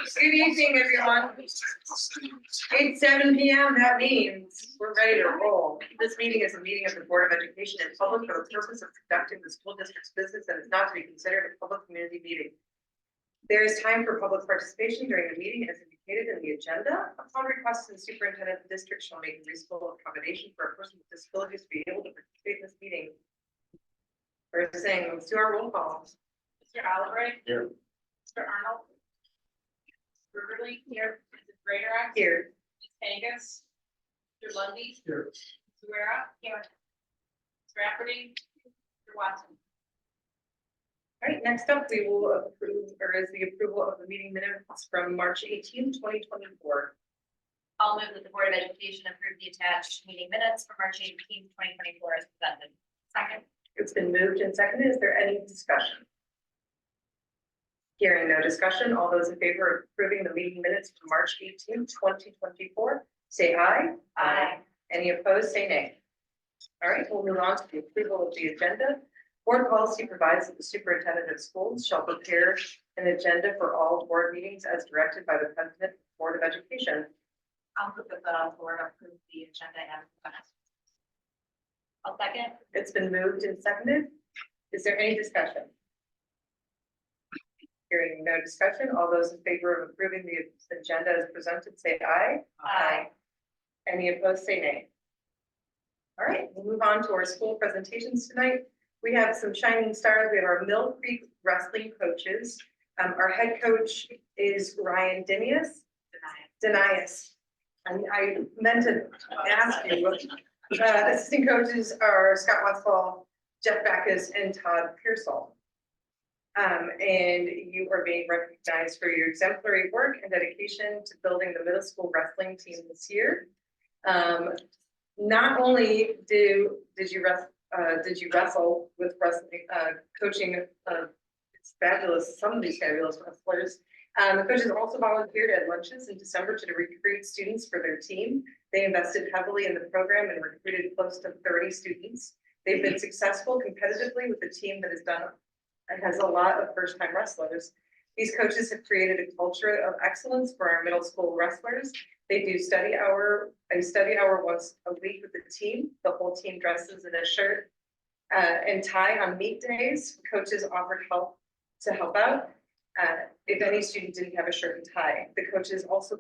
Good evening, everyone. It's 7 p.m. That means we're ready to roll. This meeting is a meeting of the Board of Education in public for the purpose of conducting the school district's business and is not to be considered a public community meeting. There is time for public participation during the meeting as indicated in the agenda. Upon request of the superintendent, the district shall make a reasonable accommodation for a person with disabilities to be able to participate in this meeting. First thing, let's do our roll call. Mr. Albright. Here. Mr. Arnold. Beverly here. Mrs. Greatorex. Here. Ms. Hagus. Mr. Lundy. Here. Ms. Guerra. Here. Ms. Rafferty. Mr. Watson. All right, next up, we will approve, or is the approval of the meeting minutes from March 18, 2024. I'll move that the Board of Education approve the attached meeting minutes for March 18, 2024 as presented. Second. It's been moved and seconded. Is there any discussion? Hearing no discussion, all those in favor of approving the meeting minutes from March 18, 2024, say aye. Aye. Any opposed, say nay. All right, we'll move on to the approval of the agenda. Board policy provides that the superintendent of schools shall prepare an agenda for all board meetings as directed by the president of the Board of Education. I'll put that on board, approve the agenda as presented. I'll second. It's been moved and seconded. Is there any discussion? Hearing no discussion, all those in favor of approving the agenda as presented, say aye. Aye. Any opposed, say nay. All right, we'll move on to our school presentations tonight. We have some shining stars. We have our Mill Creek wrestling coaches. Our head coach is Ryan Denius. I meant to ask you. Assistant coaches are Scott Westfall, Jeff Backus, and Todd Pearsall. And you are being recognized for your exemplary work and dedication to building the middle school wrestling team this year. Not only did you wrestle with wrestling coaching, it's fabulous. Some of these fabulous wrestlers. The coaches also volunteered at lunches in December to recruit students for their team. They invested heavily in the program and recruited close to 30 students. They've been successful competitively with a team that has a lot of first-time wrestlers. These coaches have created a culture of excellence for our middle school wrestlers. They do a study hour once a week with the team. The whole team dresses in a shirt and tie on meet days. Coaches offered help to help out if any student didn't have a shirt and tie. The coaches also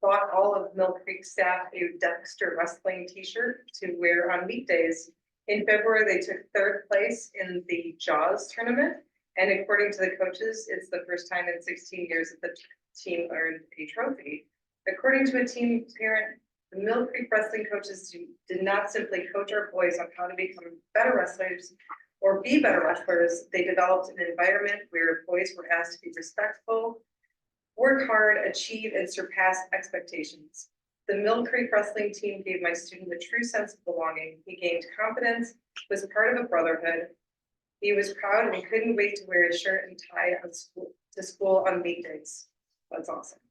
bought all of Mill Creek staff a Dexter wrestling t-shirt to wear on meet days. In February, they took 3rd place in the Jaws tournament. And according to the coaches, it's the first time in 16 years that the team earned a trophy. According to a team parent, the Mill Creek wrestling coaches did not simply coach our boys on how to become better wrestlers or be better wrestlers. They developed an environment where boys were asked to be respectful, work hard, achieve, and surpass expectations. The Mill Creek wrestling team gave my student a true sense of belonging. He gained confidence, was part of a brotherhood. He was proud and couldn't wait to wear his shirt and tie to school on meet days. That's awesome.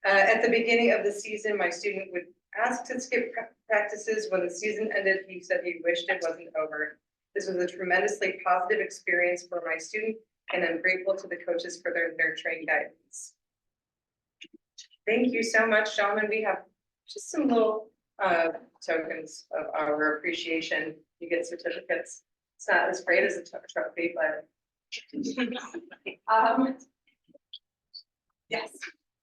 At the beginning of the season, my student would ask to skip practices. When the season ended, he said he wished it wasn't over. This was a tremendously positive experience for my student, and I'm grateful to the coaches for their nurturing guidance. Thank you so much, gentlemen. We have just some little tokens of our appreciation. You get certificates. It's not as great as a trophy, but yes.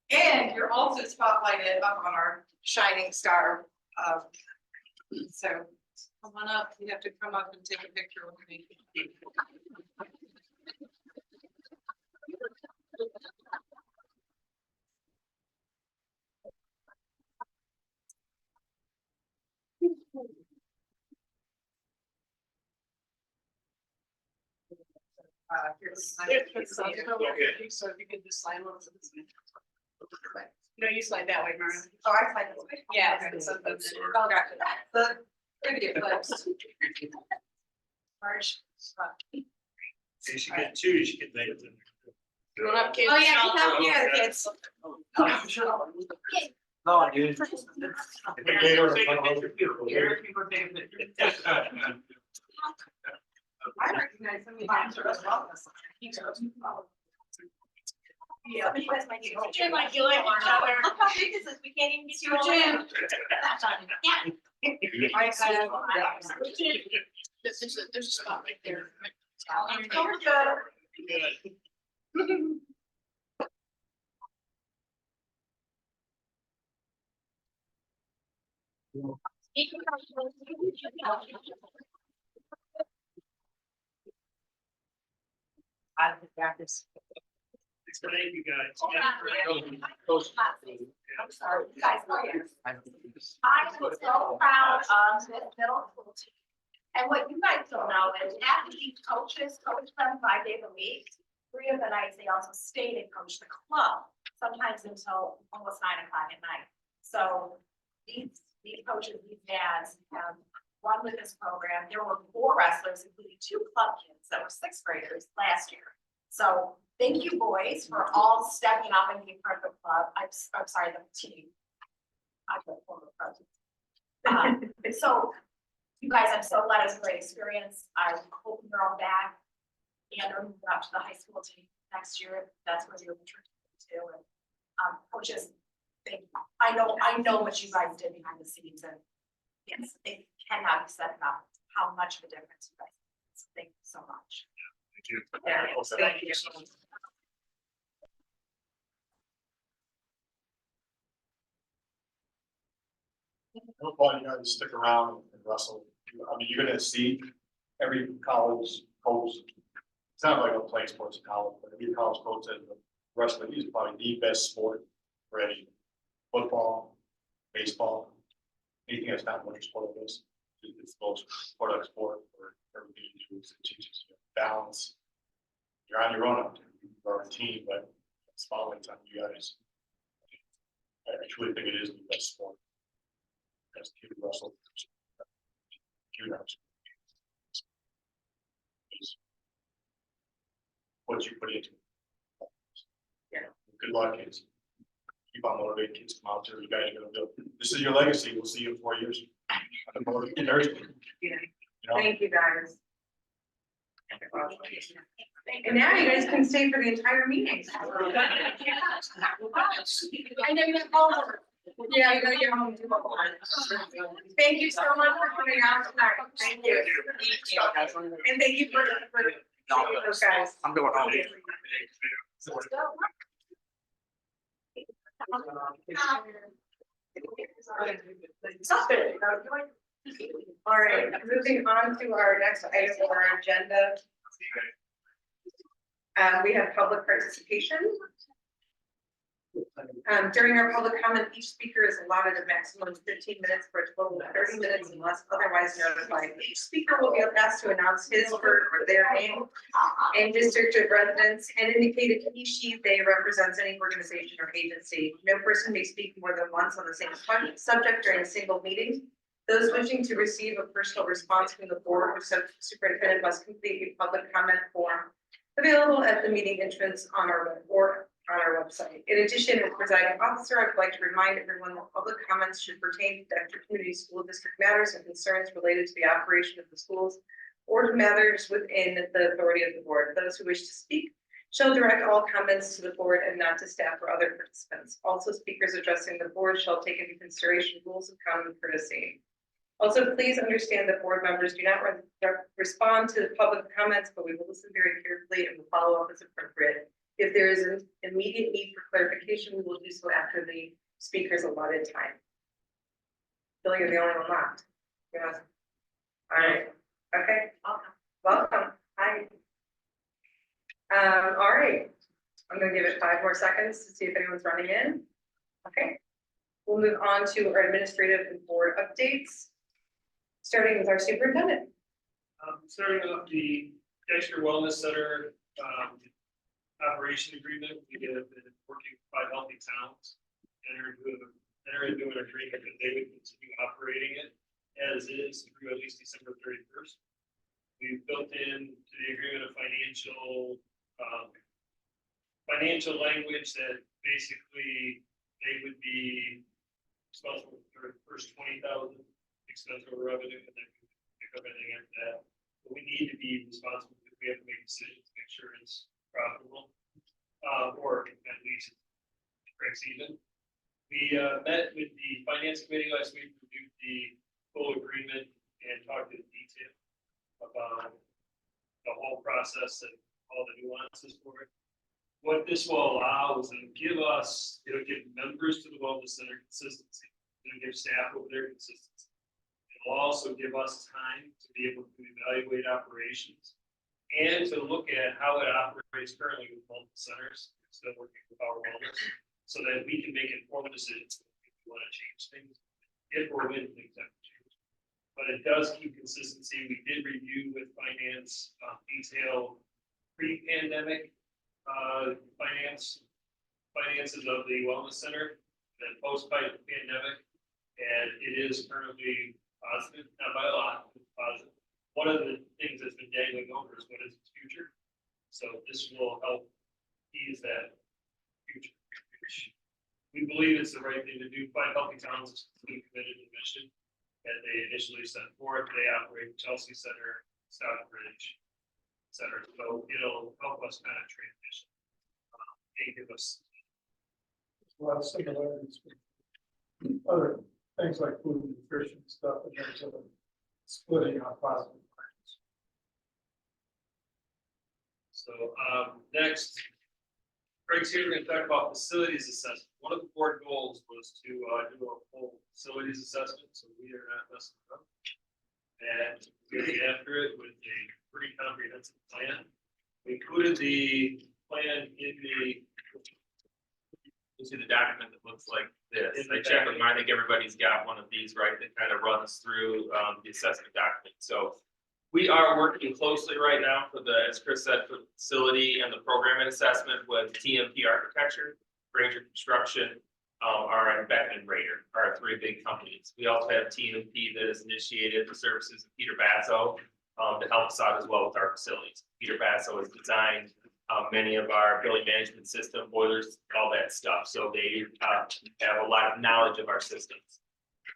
And you're also spotlighted up on our shining star. So come on up. You have to come up and take a picture with me. Here's my okay. So if you could just slide over to this way. No, you slide that way, Mara. Oh, I slide this way. Yeah. Okay. So oh, gotcha. The video clips. March. You should get 2. You should get later than. You want up, kids? Oh, yeah, Yeah, kids. No, dude. Here, people are taking pictures. I recognize some of the times as well. Yeah, you guys might need. Jim, like you like each other. Look how big this is, we can't even get you all Jim. in. Yeah. There's a spot right there. Good. I don't think practice. Thank you, guys. I'm sorry, guys, I am so proud of this middle school team. And what you guys don't know is after these coaches coach them 5 days a week, 3 of the nights they also stayed and coached the club, sometimes until almost 9 o'clock at night. So these coaches, these dads have won with this program. There were 4 wrestlers, including 2 club kids that were 6th graders last year. So thank you, boys, for all stepping up and being part of the club. I'm sorry, the team. I'm the former president. So you guys, I'm so glad it was a great experience. I hope you're all back and are moving up to the high school team next year. That's where you're to. And coaches, thank you. I know what you guys did behind the scenes, and yes, it cannot be said enough how much of a difference you guys made. So thank you so much. Thank you. Yeah, thank you. No point, you guys stick around and wrestle. I mean, you're gonna see every college coach. It's not like I'm playing sports in college, but every college coach says wrestling is probably the best sport for any football, baseball, anything that's not winter sport like this. It's the most product sport for everything you do. It teaches you balance. You're on your own out there. You're a team, but it's following time you guys. I truly think it is the best sport. As to Russell. What you put into. Yeah. Good luck, kids. Keep on motivating kids, come out there, you guys are gonna build. This is your legacy, we'll see you in 4 years. You know? Thank you, guys. And now you guys can stay for the entire meeting. I know you're over. Yeah, you gotta get home and do what Thank you so much for coming out tonight. Thank you. And thank you for those guys. I'm going home. All right, moving on to our next item of our agenda. We have public participation. During our public comment, each speaker is allotted a maximum of 15 minutes for a total of 30 minutes unless otherwise notified. Each speaker will be asked to announce his or their name and district of residence and indicate if he, they represents any organization or agency. No person may speak more than once on the same subject during a single meeting. Those wishing to receive a personal response from the board or superintendent must complete a public comment form available at the meeting entrance on our website. In addition, as presiding officer, I would like to remind everyone that public comments should pertain to Dexter Community School District matters and concerns related to the operation of the schools or to matters within the authority of the board. Those who wish to speak shall direct all comments to the board and not to staff or other participants. Also, speakers addressing the board shall take into consideration rules of common courtesy. Also, please understand that board members do not respond to the public comments, but we will listen very carefully and will follow up as appropriate. If there is an immediate need for clarification, we will do so after the speaker's allotted time. Billy, you're the only one left. Yeah. All right. Okay. Welcome. Hi. All right. I'm going to give it 5 more seconds to see if anyone's running in. Okay. We'll move on to our administrative and board updates. Starting with our superintendent. Starting off the Dexter Wellness Center operation agreement, we have been working with 5 healthy towns. Entered into an agreement that they would continue operating it as is through at least December 31st. We've built in to the agreement a financial language that basically they would be responsible for the first 20,000 expense over revenue, and then pick up anything after that. But we need to be responsible because we have to make decisions to make sure it's profitable. or at least breaks even. We met with the finance committee last week, reviewed the full agreement and talked in detail about the whole process and all the nuances for it. What this will allow is it'll give members to the wellness center consistency. It'll give staff over there consistency. It'll also give us time to be able to evaluate operations and to look at how it operates currently with multiple centers, instead of working with our wellness, so that we can make informed decisions if we want to change things, if or when things have to change. But it does keep consistency. We did review with finance detail pre-pandemic finances of the wellness center, and post-pandemic, and it is currently positive, not by a lot, but positive. One of the things that's been dangling over is what is its future. So this will help ease that future. We believe it's the right thing to do. Five Healthy Towns is committed to the mission that they initially set forth. They operate Chelsea Center, Stockbridge Center, so it'll help us kind of transition. And give us. A lot of similarities with other things like food and nutrition stuff, and there's a splitting on positive. So next, Craig's here, we're gonna talk about facilities assessment. One of the board goals was to do a full facilities assessment, so we are not messing around. And getting after it with a pretty comprehensive plan. We included the plan in the. You see the document that looks like this. I checked with mine. I think everybody's got one of these, right, that kind of runs through the assessment document. So we are working closely right now for the, as Chris said, for the facility and the programming assessment with TMP Architecture, Granger Construction, and Beckman and Raider are our three big companies. We also have TMP that has initiated the services of Peter Basso to help us out as well with our facilities. Peter Basso has designed many of our building management system, boilers, all that stuff. So they have a lot of knowledge of our systems.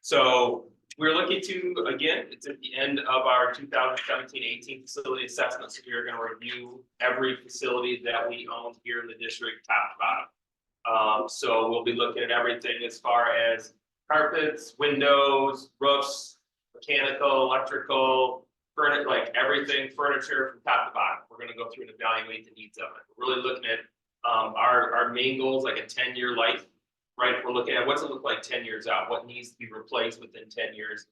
So we're looking to, again, it's at the end of our 2017-18 facility assessment. So we're going to review every facility that we own here in the district, top to bottom. So we'll be looking at everything as far as carpets, windows, roofs, mechanical, electrical, furniture, like everything, furniture from top to bottom. We're going to go through and evaluate the needs of it. We're really looking at our main goals, like a 10-year life, right? We're looking at what's it look like 10 years out, what needs to be replaced within 10 years.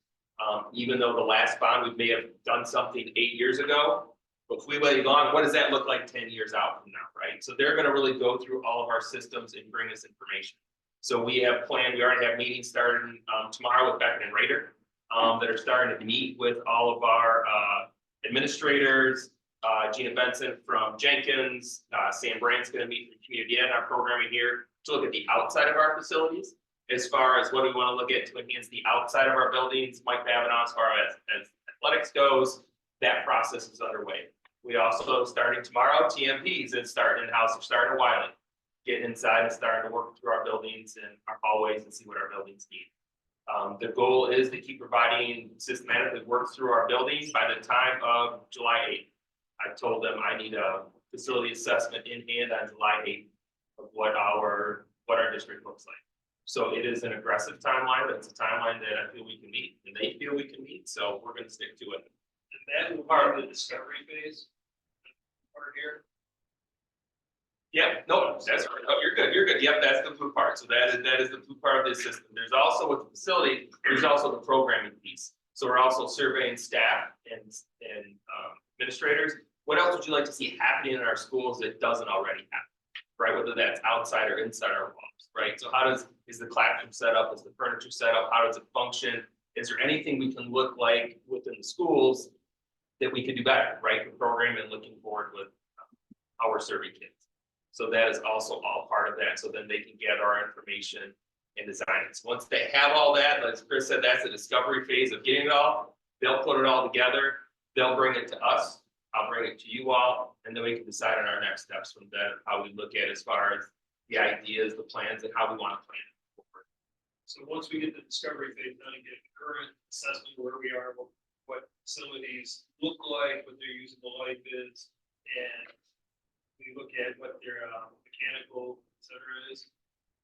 Even though the last bond, we may have done something 8 years ago, but if we wait long, what does that look like 10 years out from now, right? So they're going to really go through all of our systems and bring us information. So we have planned, we already have meetings starting tomorrow with Beckman and Raider that are starting to meet with all of our administrators. Gina Benson from Jenkins, Sam Brandt's going to meet from Community Ed, our programming here, to look at the outside of our facilities, as far as what do we want to look at to enhance the outside of our buildings. Mike Babineau, as far as athletics goes, that process is underway. We also, starting tomorrow, TMPs and starting in-house, are starting in Wiley, getting inside and starting to work through our buildings and our hallways and see what our buildings need. The goal is to keep providing systematically work through our buildings by the time of July 8th. I told them I need a facility assessment in hand on July 8th of what our district looks like. So it is an aggressive timeline, but it's a timeline that I feel we can meet, and they feel we can meet, so we're going to stick to it. And that will be part of the discovery phase. Part here. Yep, no, that's right. Oh, you're good. You're good. Yep, that's the blue part. So that is the blue part of the system. There's also with the facility, there's also the programming piece. So we're also surveying staff and administrators. What else would you like to see happening in our schools that doesn't already happen? Right, whether that's outside or inside our walls, right? So how is the classroom set up? Is the furniture set up? How does it function? Is there anything we can look like within the schools that we could do better, right? For programming and looking forward with how we're serving kids. So that is also all part of that. So then they can gather our information and design it. So once they have all that, as Chris said, that's the discovery phase of getting it all. They'll put it all together. They'll bring it to us. I'll bring it to you all, and then we can decide on our next steps from that, how we look at as far as the ideas, the plans, and how we want to plan it forward. So once we get the discovery phase done and get a current assessment of where we are, what facilities look like, what their usable life is, and we look at what their mechanical, et cetera is.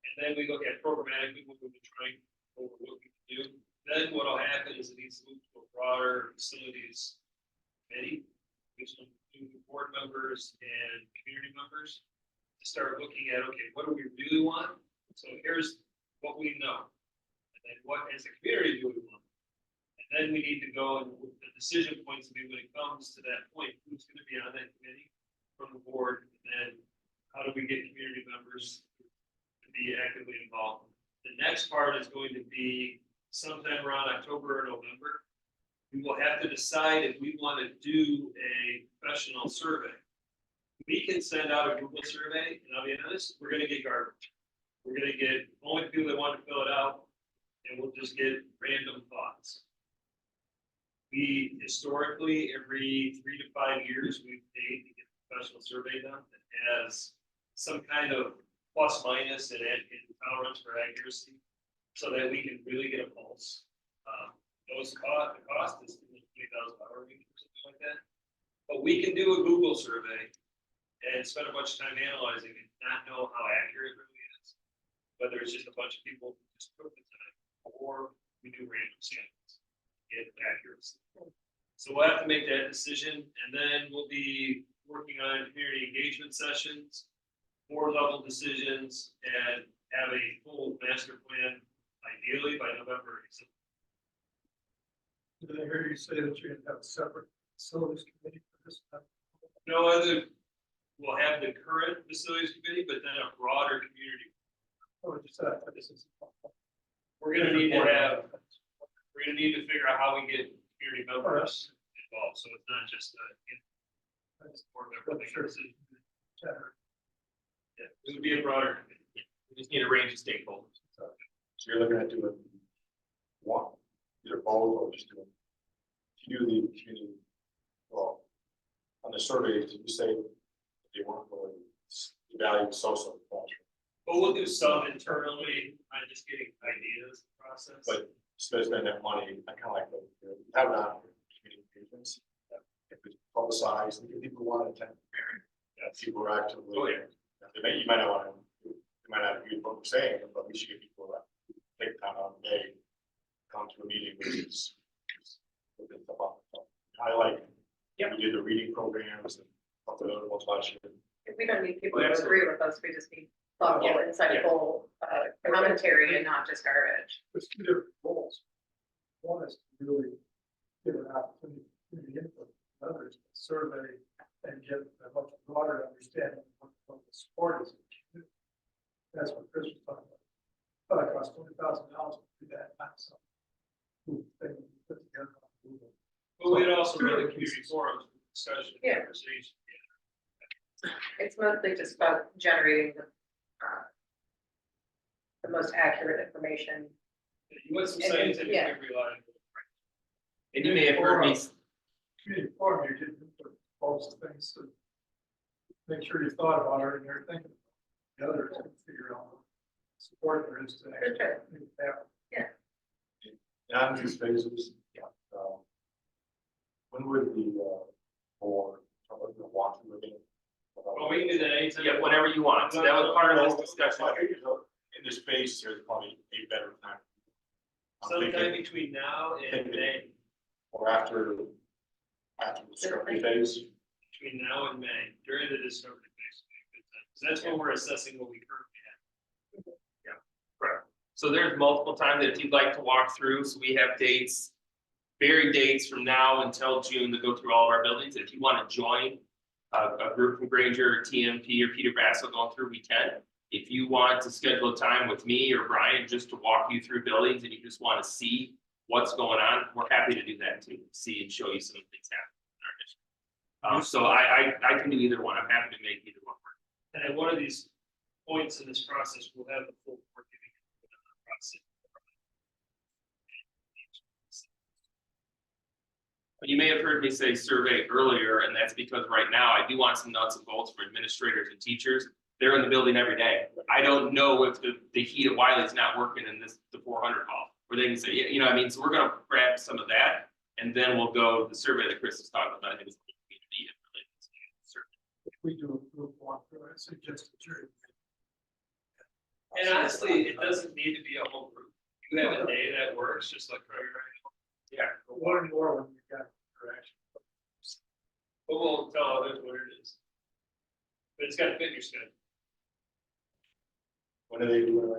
And then we look at programmatically what we've been trying, what we can do. Then what'll happen is it needs to move to a broader facilities committee, which will include board members and community members, to start looking at, okay, what do we really want? So here's what we know. And then what as a community do we want? And then we need to go and the decision points to be when it comes to that point, who's gonna be on that committee from the board, and then how do we get community members to be actively involved? The next part is going to be sometime around October or November. We will have to decide if we want to do a professional survey. We can send out a Google survey, and I'll be honest, we're gonna get garbage. We're gonna get only people that want to fill it out, and we'll just get random thoughts. We historically, every 3 to 5 years, we've paid to get a professional survey done that has some kind of plus minus and tolerance for accuracy, so that we can really get a pulse. The cost is $20,000 or something like that. But we can do a Google survey and spend a bunch of time analyzing it, not know how accurate it really is. Whether it's just a bunch of people who just took the time, or we do random samples, get accuracy. So we'll have to make that decision, and then we'll be working on community engagement sessions, board level decisions, and have a full master plan ideally by November. Did I hear you say that you're gonna have a separate facilities committee for this? No other, we'll have the current facilities committee, but then a broader community. Or just that, this is. We're gonna need to figure out how we get community members involved, so it's not just board member thing. Yeah, it would be a broader committee. We just need a range of stakeholders. So you're looking at doing one, either both or just doing. If you do the community, well, on the surveys, did you say they want to evaluate social culture? But we'll do some internally on just getting ideas process. But spend that money, I kind of like have it on community engagements. If it's publicized, if people want to attend, people are actively. Oh, yeah. You might not want to, you might not agree with what we're saying, but we should get people that take time out of the day, come to a meeting, which is. I like, we did the reading programs and something other ones last year. We don't need people Oh, to absolutely. agree with us, we just need thoughtful, insightful, commentary and not just garbage. There's two different goals. One is to really give an opportunity to the input, others to survey and get a much broader understanding of what the sport is. That's what Chris was talking about. But it costs $20,000 to do that, not some. Thing put together on Google. But we'd also run the community forums, discussion, Yeah. conversation. It's mostly just about generating the most accurate information. You want some And- scientific yeah. reliable. And you may have heard me, Community forum, you're getting input, all those things, so make sure you thought about it and you're thinking. The other is to figure out what support there is to actually Sure. make it happen. And on these phases, when would the board, walk through again? Well, we can do that anytime. yeah, whatever you want. So that was part of this discussion. In this phase, there's probably a better time. I'm Sometime thinking- between now and May, Or after the discovery phase. between now and May, during the discovery phase. would be a good time. 'Cause that's when we're assessing what we currently have. Correct. So there's multiple times that if you'd like to walk through, so we have dates, varied dates from now until June to go through all of our buildings. If you want to join a group from Granger, or TMP, or Peter Brasso going through, we can. If you want to schedule a time with me or Brian just to walk you through buildings and you just want to see what's going on, we're happy to do that too. See and show you some of the things happening in our district. So I can do either one. I'm happy to make either one work. And at one of these points in this process, we'll have the full board giving input on the process. You may have heard me say survey earlier, and that's because right now I do want some nuts and bolts for administrators and teachers. They're in the building every day. I don't know if the heat of Wiley's not working in the 400 hall, where they can say, you know what I mean? So we're gonna grab some of that, and then we'll go, the survey that Chris is talking about, I think it's community and related to survey. If we do a group walkthrough, I suggest the jury And honestly, it doesn't need to be a whole group. You have a day that works, just like right now. Yeah, Learn more when you've got interaction. but we'll tell others what it is. But it's gotta fit your schedule. What are they doing?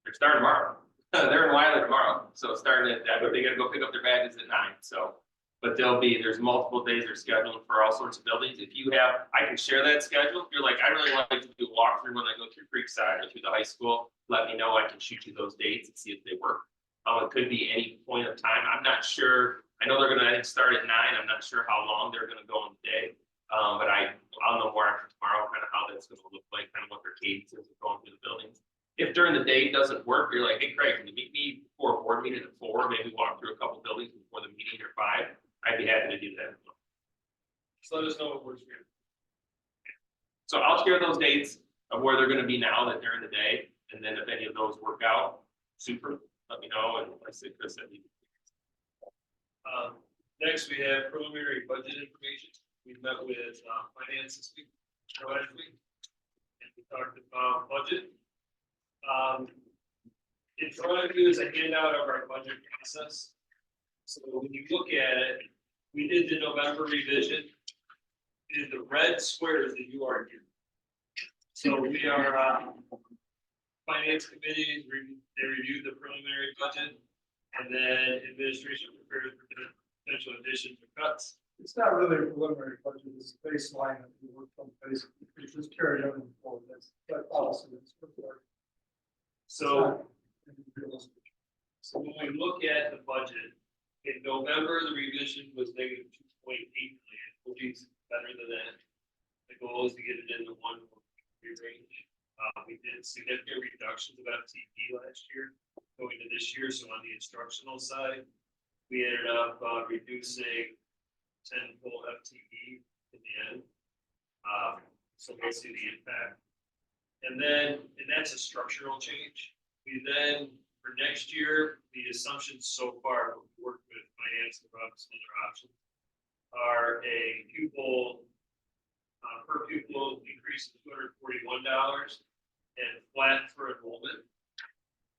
They're starting tomorrow. They're in Wiley tomorrow, so starting at, but they gotta go pick up their badges at 9, so. But there's multiple days they're scheduling for all sorts of buildings. If you have, I can share that schedule. If you're like, I really like to do a walkthrough when I go through Creekside or through the high school, let me know. I can shoot you those dates and see if they work. It could be any point of time. I'm not sure. I know they're gonna, I think, start at 9. I'm not sure how long they're gonna go in the day. But I'll know more after tomorrow, kind of how that's gonna look like, kind of what their cadence is going through the buildings. If during the day it doesn't work, you're like, hey, Craig, can you meet me before a board meeting at 4, maybe walk through a couple buildings before the meeting or 5? I'd be happy to do that. Just let us know what works for you. So I'll share those dates of where they're gonna be now that they're in the day, and then if any of those work out, super, let me know, and like I said, Chris said. Next, we have preliminary budget information. We met with finance this week, last week, and we talked about budget. In front of you is a handout of our budget process. So when you look at it, we did the November revision. Is the red squares that you are here. So we are finance committee, they reviewed the preliminary budget, and then administration prepared for potential additions or cuts. It's not really a preliminary budget, it's a baseline that we work from basically, it's just carried over forward, that's that policy that's required. So when we look at the budget, in November, the revision was negative 2.8 million, which is better than that. The goal is to get it in the 1.3 range. We did significant reductions of FTE last year, going to this year. So on the instructional side, we ended up reducing 10 full FTE in the end. So we'll see the impact. And that's a structural change. We then, for next year, the assumptions so far, what we worked with finance and about some other options, are a pupil, per pupil increase of $241 and flat for enrollment.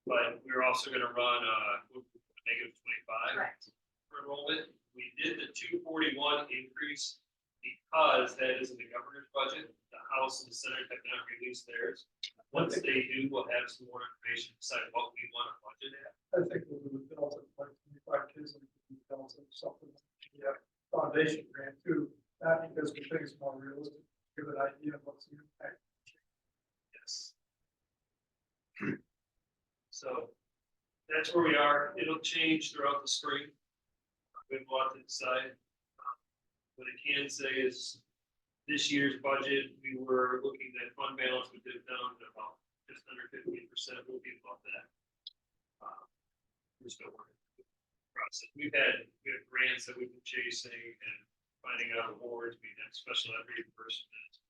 But we're also gonna run a negative 25 for enrollment. We did the 241 increase because that is in the governor's budget. The House and the Senate have not released theirs. Once they do, we'll have some more information, decide what we want to budget at. I think we'll do the Delta, like 25 kids, and we can Delta something, yeah, foundation grant too, not because we think it's more realistic, give an idea of what's the impact. Yes. So that's where we are. It'll change throughout the spring. We have a lot to decide. What I can say is this year's budget, we were looking at fund balance, we did down to about just under 15%. We'll be above that. We're still working through the process. We have grants that we've been chasing and finding out awards. We have special ed reimbursement.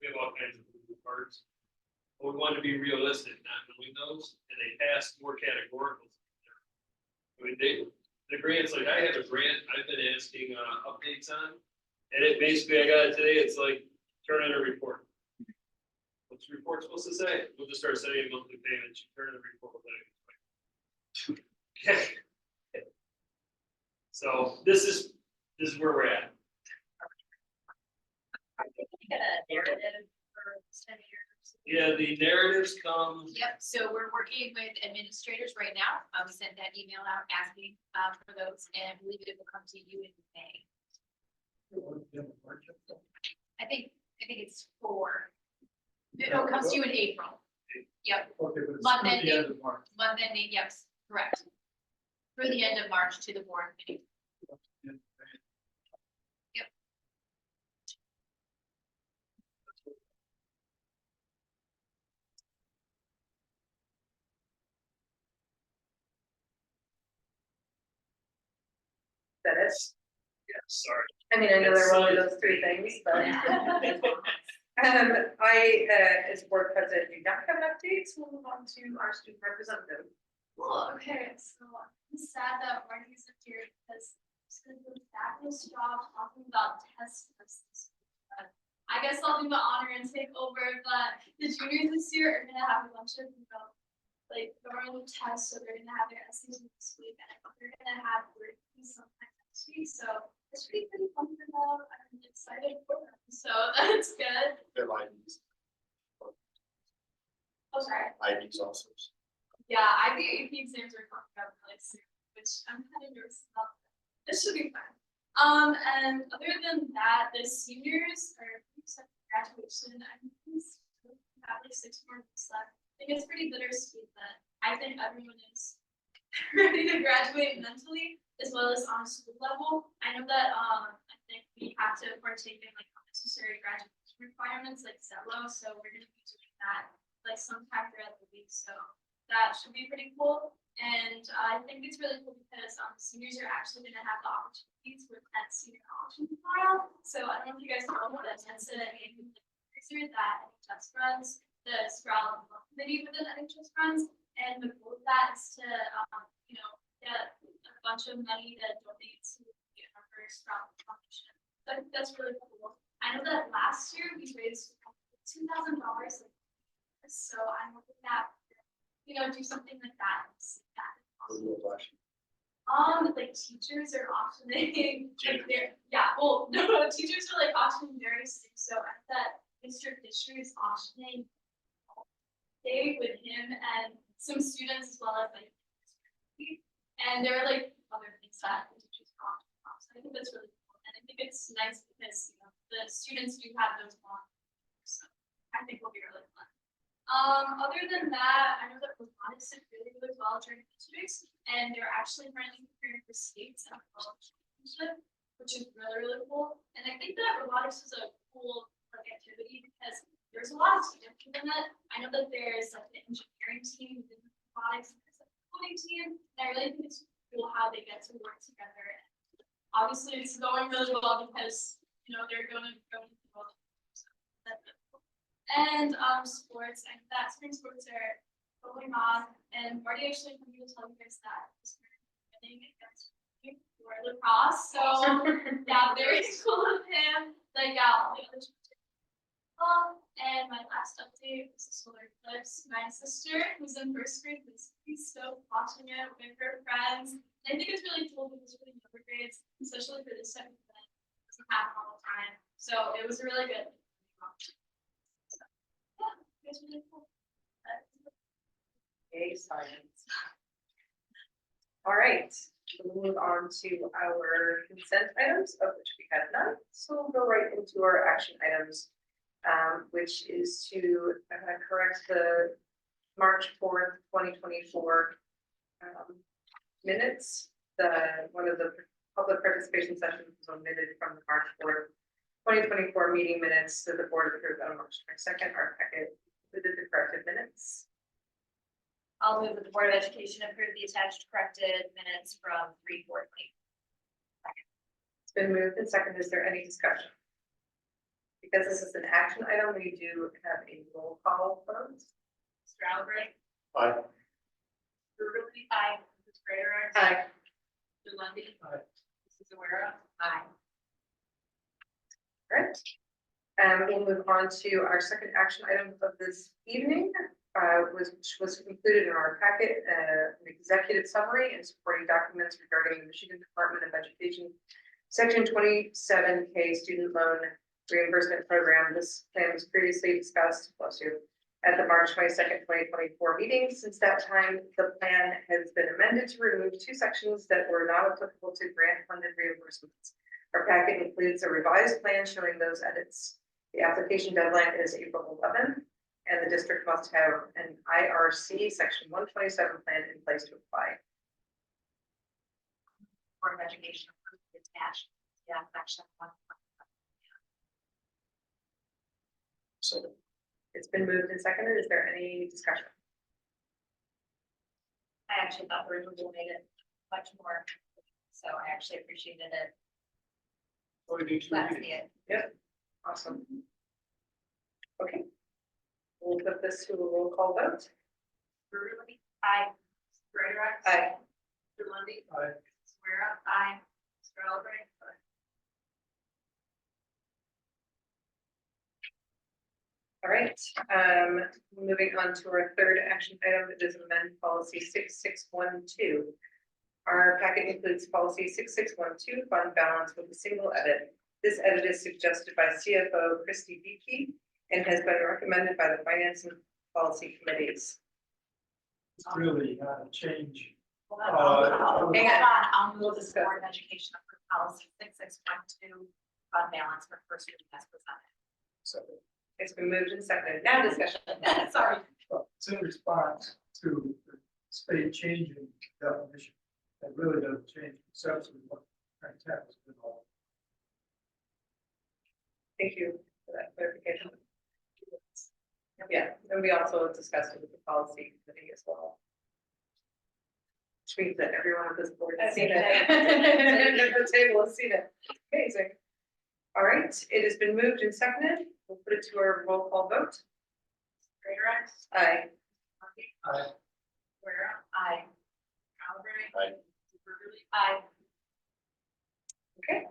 We have all kinds of moving parts. But we want to be realistic, not knowing those, and they passed more categorical. I mean, the grants, like I have a grant I've been asking updates on, and it basically, I got it today, it's like, turn in a report. What's the report supposed to say? We'll just start setting monthly payments, you turn in a report. Okay. So this is where we're at. Are we gonna get a narrative for 10 years? Yeah, the narratives come, Yep, so we're working with administrators right now. We sent that email out asking for those, and I believe it will come to you in May. I think it's 4. It'll come to you in April. Yep, Okay, but it's Month through the ending. end of March. month ending, yes, correct. Through the end of March to the board meeting. That it? yeah, sorry. I mean, I know there were only those 3 things, but. As board president, do not have an update, so we'll move on to our student representative. Well, okay, so I'm sad that Marty isn't here because it's the fabulous job talking about test lists. I guess I'll do the honor and take over, but the juniors this year are gonna have a bunch of, like, normal tests, so they're gonna have their essays this week, and I think they're gonna have worksheets sometime next week, so it's pretty fun for them. I'm excited for them, so that's good. They're IBs. Oh, sorry. IBs also. Yeah, I think AP exams are coming up really soon, which I'm kind of nervous about. This should be fun. And other than that, the seniors are set for graduation. I think we have like 6 more weeks left. I think it's pretty bittersweet that I think everyone is ready to graduate mentally as well as on a school level. I know that I think we have to partake in like unnecessary graduation requirements like Zello, so we're gonna be doing that like sometime throughout the week. So that should be pretty cool. And I think it's really cool because seniors are actually going to have the opportunity to attend senior option trial. So I don't know if you guys know that NHS that NHS runs, the Sprout committee within NHS runs, and the goal of that is to get a bunch of money to donate to the first Sprout Foundation. So I think that's really cool. I know that last year we raised $2,000. So I'm hoping that do something like that. Like teachers are auctioning, teachers are like auctioning various things. So at that Mr. Fisher is auctioning day with him and some students as well as like, and there are like other things that the teachers are auctioning off. So I think that's really cool, and I think it's nice because the students do have those bonds. So I think it'll be really fun. Other than that, I know that robotics did really well during districts, and they're actually currently preparing for states and world championship, which is really cool. And I think that robotics is a cool activity because there's a lot of students within it. I know that there's like the engineering team within robotics, and there's like the coding team, and I really think it's cool how they get to work together. And obviously, it's going really well because they're going to go to the world. So that's it. And sports, and that spring sports are going on, and Marty actually told me to tell you guys that this winning against for lacrosse. So yeah, very cool of him. Like all the other and my last update was the solar eclipse. My sister, who's in first grade, was so watching it with her friends. And I think it's really cool because for the younger grades, especially for this type of event, it doesn't happen all the time. So it was a really good. It's really cool. Okay, science. All right, we'll move on to our consent items, of which we have none. So we'll go right into our action items, which is to correct the March 4th, 2024 minutes. One of the public participation sessions was omitted from the March 4th, 2024 meeting minutes that the board approved on March 22nd. Our packet included the corrected minutes. I'll move that the Board of Education approve the attached corrected minutes from 3/4/20. It's been moved and seconded. Is there any discussion? Because this is an action item, we do have a roll call vote. Mr. Albrecht. Aye. Mr. Ruby. Aye. Mrs. Greater. Aye. Mr. Lundy. Aye. Mrs. Guerra. Aye. Right. We'll move on to our second action item of this evening, which was included in our packet, an executive summary and supporting documents regarding the Michigan Department of Education Section 27K student loan reimbursement program. This plan was previously discussed, at the March 22nd, 2024 meeting. Since that time, the plan has been amended to remove 2 sections that were not applicable to grant funded reimbursements. Our packet includes a revised plan showing those edits. The application deadline is April 11th, and the district must have an IRC Section 127 plan in place to apply. Board of Education approved the attached. Yeah, section 1. So It's been moved and seconded. Is there any discussion? I actually thought the original made it much more, so I actually appreciated it. what do you do? Glad to see it. Yep. Awesome. Okay. We'll put this to a roll call vote. Mr. Ruby. Aye. Mrs. Greater. Aye. Mr. Lundy. Aye. Mrs. Guerra. Aye. Mr. Albrecht. All right, moving on to our third action item, it is amend policy 6612. Our packet includes policy 6612, fund balance with a single edit. This edit is suggested by CFO Christy Beakey and has been recommended by the finance and policy committees. It's really not a change. Hold on, hang on. I'll move We'll this discuss. board of education for policy 6612, fund balance for first reading as presented. So It's been moved and seconded. Now discussion. Sorry. it's in response to the state changing definition. That really doesn't change conceptually what intent has been all. Thank you for that clarification. Yeah, and we also discussed it with the policy committee as well. Which means that everyone at this board has seen it. The table has seen it. Amazing. All right, it has been moved and seconded. We'll put it to our roll call vote. Greatorex. Aye. Aye. Guerrero. Aye. Calvary. Aye. Beverly. Aye. Okay.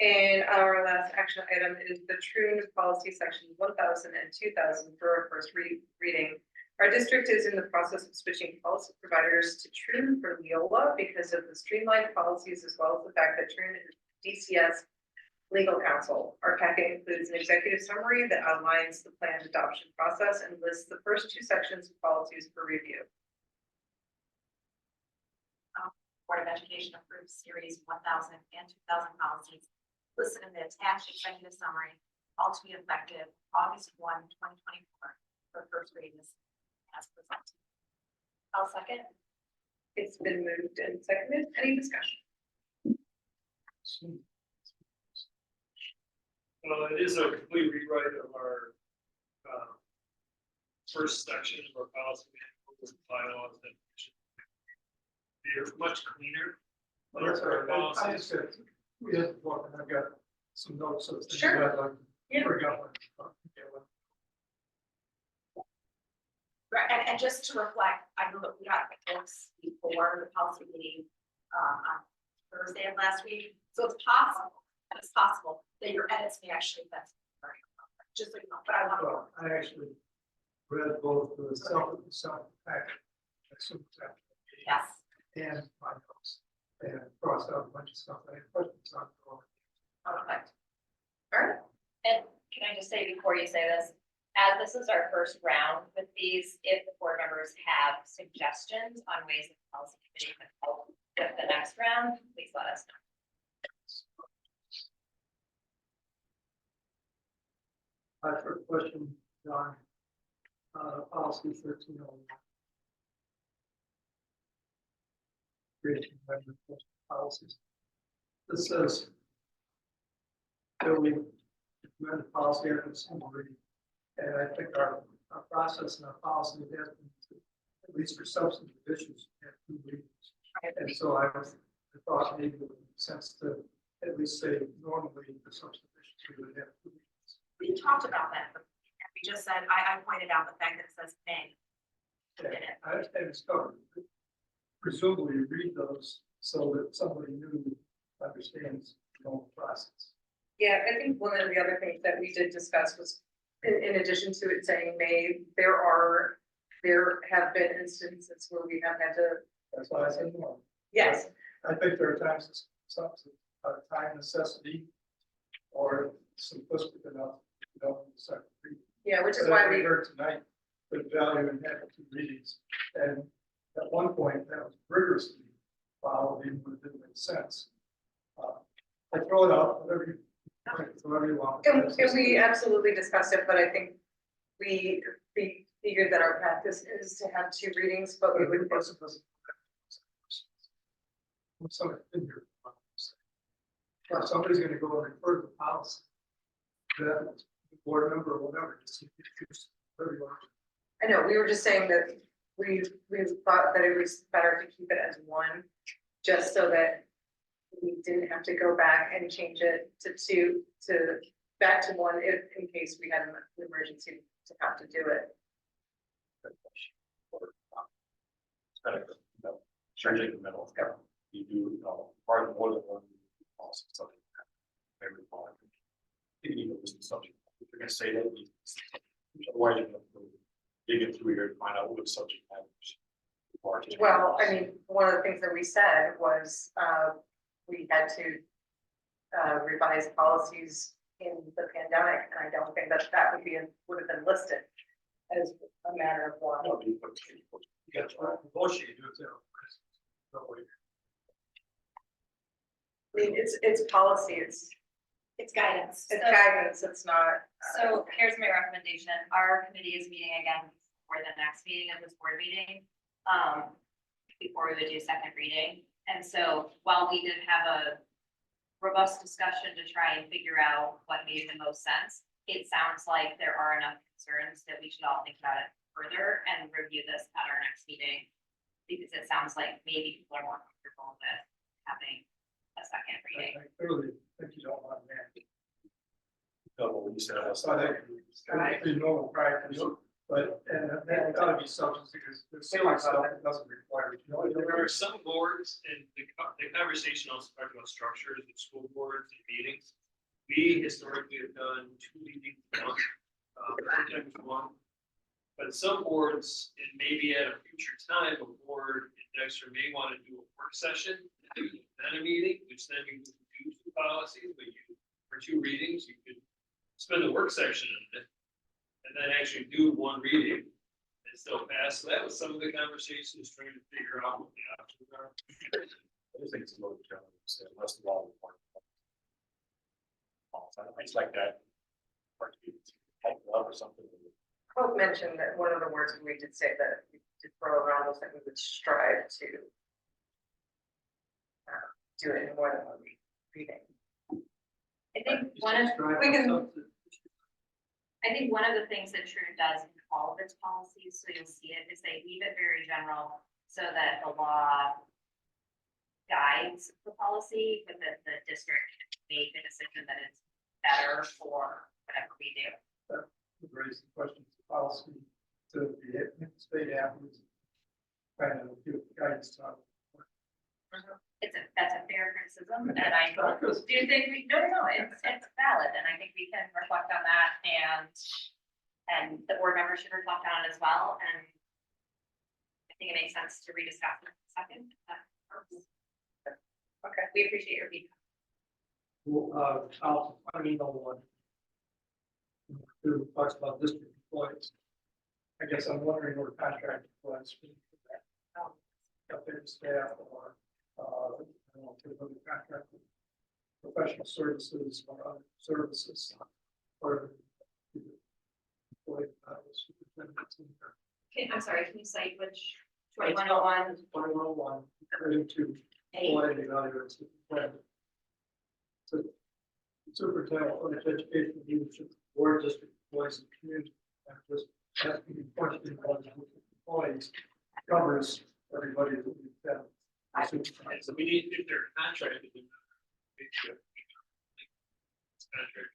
And our last action item is the Troon policy section 1000 and 2000 for our first reading. Our district is in the process of switching policy providers to Troon for Leola because of the streamlined policies as well as the fact that Troon is DCS legal counsel. Our packet includes an executive summary that outlines the planned adoption process and lists the first two sections of policies for review. Board of Education approves series 1000 and 2000 policies listed in the attached executive summary, all to be effective August 1, 2024 for first reading as presented. I'll second. It's been moved and seconded. Any discussion? Well, it is a complete rewrite of our first section of our policy manual with bylaws that they're much cleaner. That's Our right. I policies. just said, we have to walk, and I've got some notes of things Sure. I'd like to Yeah. bring up. when- Right, and just to reflect, I know that we got the books before the policy meeting on Thursday of last week, so it's possible that your edits may actually, that's very, just so you know, but I want to. Well, I actually read both the self packet, Yes. and my notes, and crossed out a bunch of stuff I had questions on. Perfect. All right. And can I just say before you say this, as this is our first round with these, if the board members have suggestions on ways that the policy committee can help with the next round, please let us know. My first question, John, policy 1301. Creation of amendment policies. This says, building amendment policy after single reading. And I think our process and our policy has been, at least for substantive issues, have 2 readings. And so I thought maybe it would make sense to at least say normally for substantive issues, we would have 2 readings. We talked about that, but we just said, I pointed out the fact that it says may. Yeah, I understand it's covered. Presumably you read those so that somebody new understands the whole process. Yeah, I think one of the other things that we did discuss was, in addition to it saying may, there have been instances where we have had to, That's why I said no. yes, I think there are times it's something, time necessity or simplistic enough, you know, in the second reading. yeah, which is But why as we, heard tonight, the value in having 2 readings. And at one point that was rigorously followed, even when it didn't make sense. I throw it out, whatever you want. and we absolutely discussed it, but I think we figured that our practice is to have 2 readings, but we would. Somebody's in here. Well, somebody's gonna go and refer to the policy. That board member or whatever, just whatever you want. I know, we were just saying that we thought that it was better to keep it as 1, just so that we didn't have to go back and change it to 2, back to 1 if in case we had an emergency to have to do it. It's kind of, changing the middle. You do, part of more than one policy, something. Every policy. You can even list the subject. If you're gonna say that, you Why didn't dig it through here to find out what subject matters? Well, I mean, one of the things that we said was, we had to revise policies in the pandemic, and I don't think that that would have been listed as a matter of law. No, you put- You got to negotiate with them. No way. I mean, it's policy, it's guidance. guidance, it's not. So here's my recommendation. Our committee is meeting again for the next meeting of this board meeting. Before we would do second reading. And so while we did have a robust discussion to try and figure out what made the most sense, it sounds like there are enough concerns that we should all think about it further and review this at our next meeting. Because it sounds like maybe people are more comfortable with having a second reading. I clearly think you don't want that. No, what you said, So I think it's the normal practice, but, and that gotta be substance, because there's so much stuff that doesn't require. There are some boards, and the conversation also talked about structures of school boards and meetings. We historically have done 2 meetings a month, sometimes one. But some boards, and maybe at a future time, a board in Dexter may want to do a work session, then a meeting, which then you can do 2 policies, but for 2 readings, you could spend the work section on it. And then actually do 1 reading and still pass. So that was some of the conversations trying to figure out what the options are. I just think it's a little challenging, so less of all. It's like that. Or to be typed up or something. Hope mentioned that one of the words we did say that we did throw around was that we would strive to do it in more than 1 reading. I think one of the things that True does in all of its policies, so you'll see it, is they leave it very general so that the law guides the policy, but that the district can make a decision that it's better for whatever we do. Raise the questions of policy to the state afterwards. Kind of give guidance to. That's a fair criticism, and I do think it's valid, and I think we can reflect on that, and the board members should reflect on it as well, and I think it makes sense to rediscuss it in a second. Okay, we appreciate your feedback. I mean, no one. Who talks about district employees. I guess I'm wondering what contract employees. Up there staff or, I don't know, if other contract. Professional services or other services. Or. Okay, I'm sorry, can you cite which 2101? 2101, according to. Employee evaluates the plan. So, superintendent of education leadership, board district employees and community. And just asking the question about employees covers everybody that we've got. So we need, if they're contracted. Contract.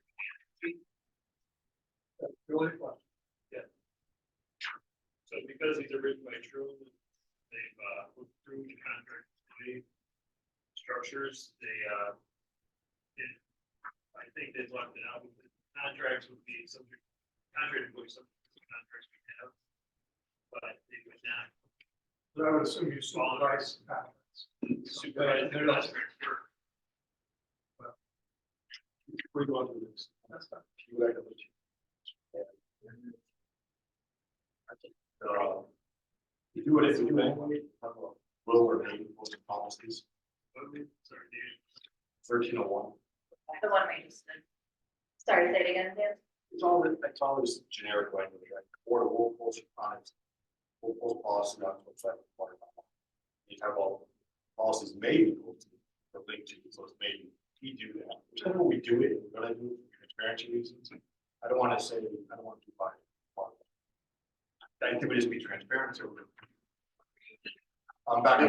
That's really fun. So because these are written by True, they've looked through the contract structures, I think they've left it out, because contracts would be subject, contract would be subject to contracts we have. But they would not. But I would assume you supervise contracts. Supervise the contract work. We go into this. That's not. You like to. You do it if you do it. Will or maybe post policies. Sorry, Dave. 1301. The one we just did. Sorry, say it again, Dan. It's all this generic language, right? Or we'll post policy on the website. You have all policies maybe posted or linked to, so it's maybe we do that. Whichever we do it, we're gonna do it for transparency reasons. I don't want to say, I don't want to buy it. I think we just be transparent. So I'm back.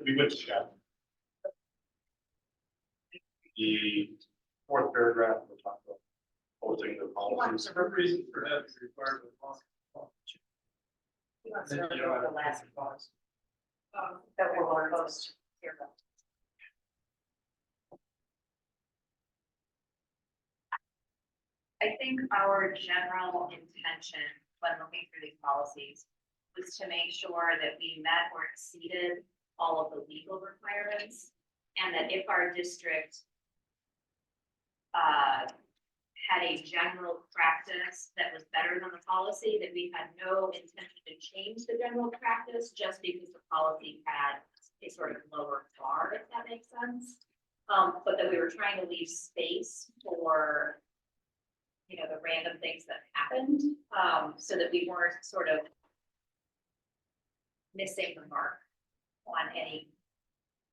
We went to chat. The 4th paragraph, we're talking about posting the policies. For reason for that is required by law. He wants Then to you know don't the have last. to policy. That will post here. I think our general intention when looking through these policies was to make sure that we met or exceeded all of the legal requirements. And that if our district had a general practice that was better than the policy, that we had no intention to change the general practice just because the policy had a sort of lower bar, if that makes sense. But that we were trying to leave space for, you know, the random things that happened, so that we weren't sort of missing the mark on any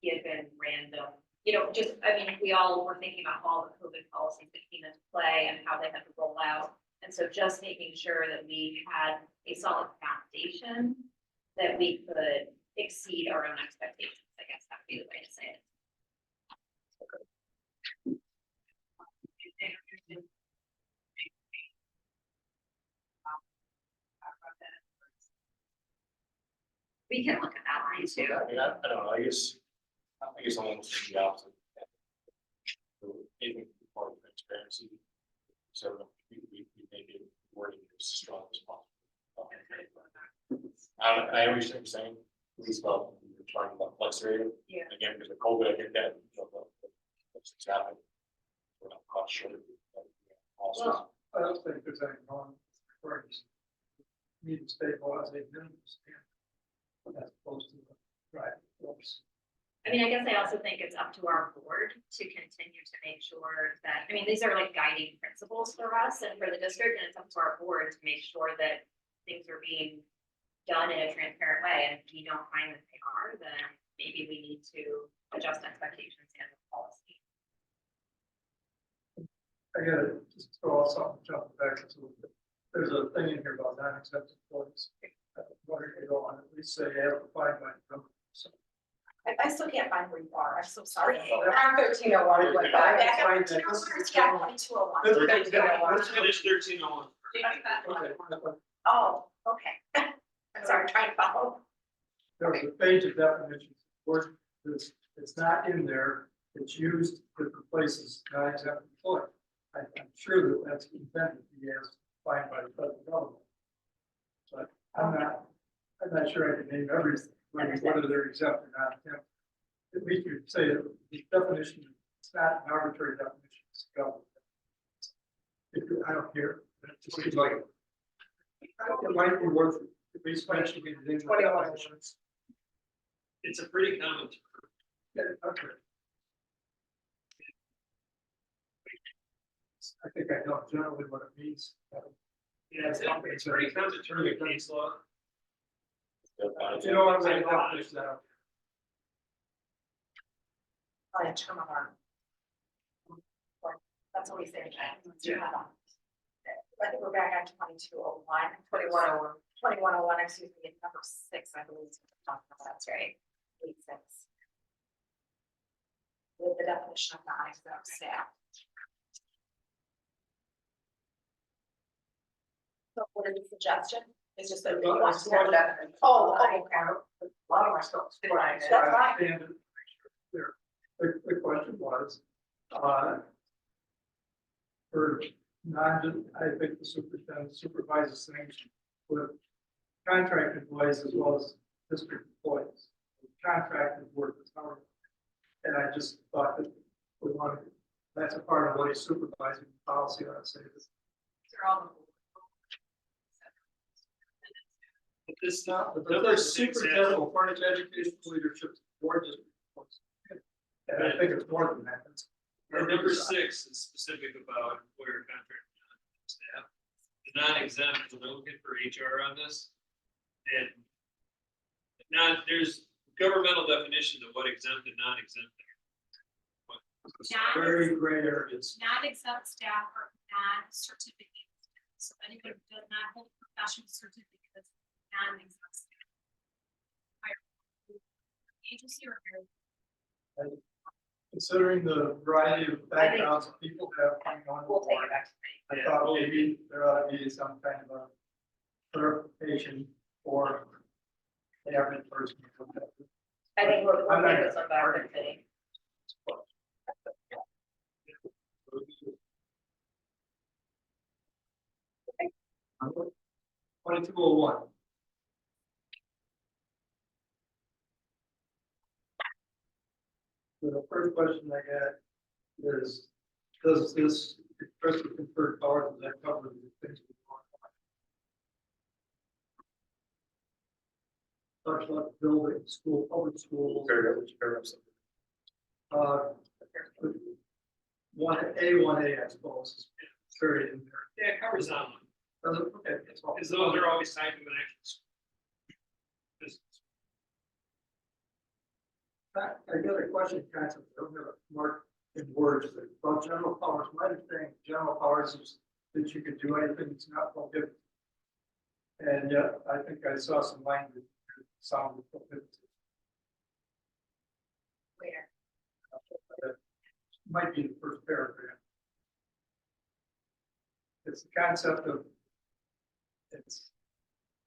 given random, you know, just, I mean, we all were thinking about all the COVID policies that came into play and how they had to roll out. And so just making sure that we had a solid foundation that we could exceed our own expectations, I guess that would be the way to say it. We can look at that line too. I mean, I don't know, I guess I'm almost the opposite. Even for transparency, so we make it wording as strong as possible. I understand what you're saying, at least about, you're talking about flex area. Yeah. Again, because of COVID, I think that, you know, what's happening. We're not caught short of it. Also, I don't think there's any wrong with need to stabilize a minimum standard as opposed to the right force. I mean, I guess I also think it's up to our board to continue to make sure that, I mean, these are like guiding principles for us and for the district, and it's up to our board to make sure that things are being done in a transparent way, and if we don't find that they are, then maybe we need to adjust expectations and the policy. I gotta just throw out something, jumping back to it. There's a thing in here about non-accepted employees. What are you on, at least say you have to find my number. So, I still can't find where you are, I'm so sorry. We're on 1301, but Back up, find to it. 2201. Let's finish 1301. okay. Oh, okay. I'm sorry, I'm trying to follow. There was a page of definitions, word, it's not in there, it's used different places, non-exempt employee. I'm sure that that's intended to be as defined by the federal government. But I'm not sure I can name everything, whether they're exempt or not exempt. At least you say that the definition, it's not an arbitrary definition, it's government. I don't care, but it just seems like it might be worth at least mentioning it in the 21. definitions. It's a pretty common term. Yeah, okay. I think I know generally what it means. Yeah, it's pretty common term in case law. You know, I'm going to definition that. On a term of art. That's what we say. I think we're back at 2201. 2101, excuse me, number 6, I believe. That's right. 86. With the definition of non-exempt staff. So what is the suggestion? It's just that we want to have that. Oh, okay. A lot of my stuff. That's fine. And the question was, for I think the superintendent supervises things with contract employees as well as district employees. Contracted work is hard. And I just thought that we wanted, that's a part of what he's supervising the policy, I'd say this. They're all But this, But there's superintendent will furnish education leadership board district employees. And I think it's more than that. It's- and number 6 is specific about employer contract staff. The non-exempt, we're looking for HR on this. And there's governmental definitions of what exempt and non-exempt are. Very gray areas. non-exempt staff are non-certificate. So anyone who does not hold a professional certificate is non-exempt staff. Agency or very. Considering the variety of backgrounds that people have coming on. We'll take board, it back to me. I thought maybe there ought to be some kind of a clarification for the average person. I think we'll I'm not- take this one back to committee. 2201. So the first question I got is, does this expressly confer powers that cover the things we want? Talks about building, school, public schools. One A, I suppose, is buried in there. Yeah, it covers that one, Does it? Okay, that's all. because those are always tied to an actual school. Business. I got a question, concept, I don't have a mark in words, about general powers. My understanding, of general powers is that you can do anything that's not prohibited. And yet, I think I saw some language that sounded prohibited. Where? Might be the first paragraph. It's the concept of,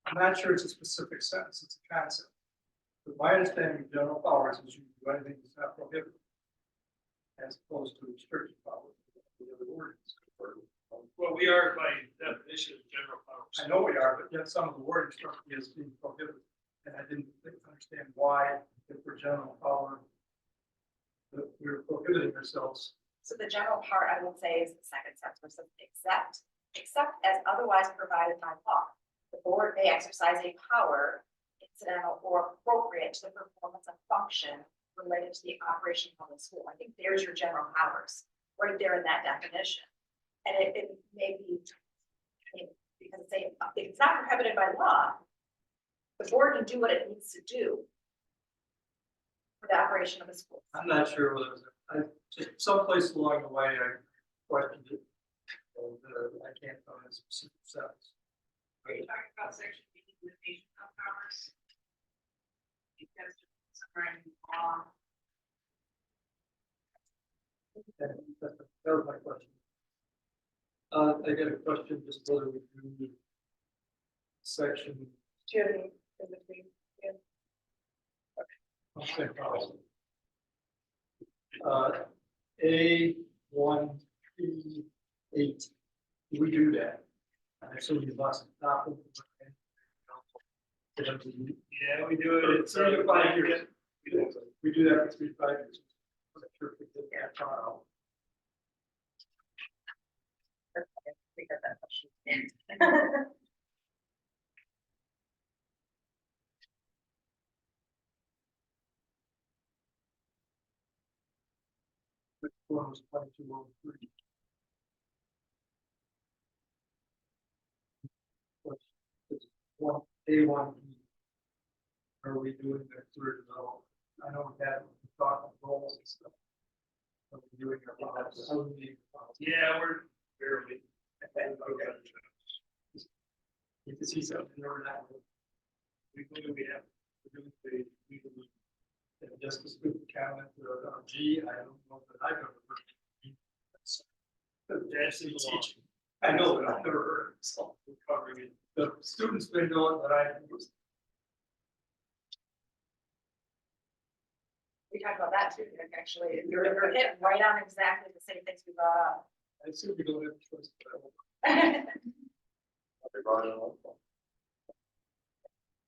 I'm not sure it's a specific sentence, it's a concept. But my understanding of general powers is you can do anything that's not prohibited. As opposed to restricted powers. The other words. Well, we are by definition of general powers. I know we are, but yet some of the wording struck me as being prohibited. And I didn't understand why, if we're general power, that we're prohibiting ourselves. So the general part, I would say, is the second sentence, where it says, except as otherwise provided by law. The board may exercise a power incidental or appropriate to the performance of function related to the operation of the school. I think there's your general powers, right there in that definition. And it may be, I mean, because if it's not prohibited by law, the board can do what it needs to do for the operation of the school. I'm not sure whether it was, just someplace along the way, I questioned it. And, I can't find a specific sentence. Are you talking about section B, limitation of powers? Because somewhere in law. And that was my question. I got a question, just whether we do section. Do you have any in between? A1P8. Do we do that? I assume you must not. Yeah, we do it. It's 3 to 5 years. We do that for 3 to 5 years. I'm not sure if we did that trial. We got that question. Which one was 2203? One A1. Are we doing that through development? I know we had thought of roles and stuff. Are we doing our policy? Yeah, we're barely. You can see something over that. We believe we have. We're doing the legally. And just to speak comment, G, I don't know that I've ever heard. That's in the law. Teaching. I know that I've never heard it, so we're covering it. The students may know it, but I. We talked about that too, Nick, actually. You're hit right on exactly the same things we brought up. I assume we don't have a choice.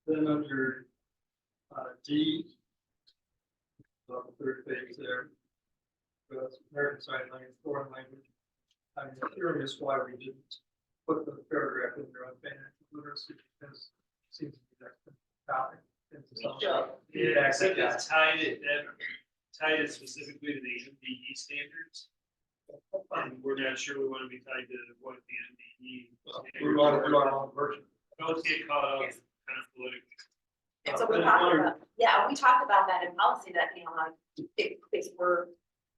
Then under D, on the third page there, American Sign Language, foreign language. I'm curious why we didn't put the paragraph in there on financial literacy, because it seems to be that topic. Yeah, except it's tied it specifically to the MDE standards. And we're not sure we want to be tied to what the MDE. We want to do our own version. Don't get caught up kind of politically. And so we talked about, yeah, we talked about that in policy that, you know, like, if we're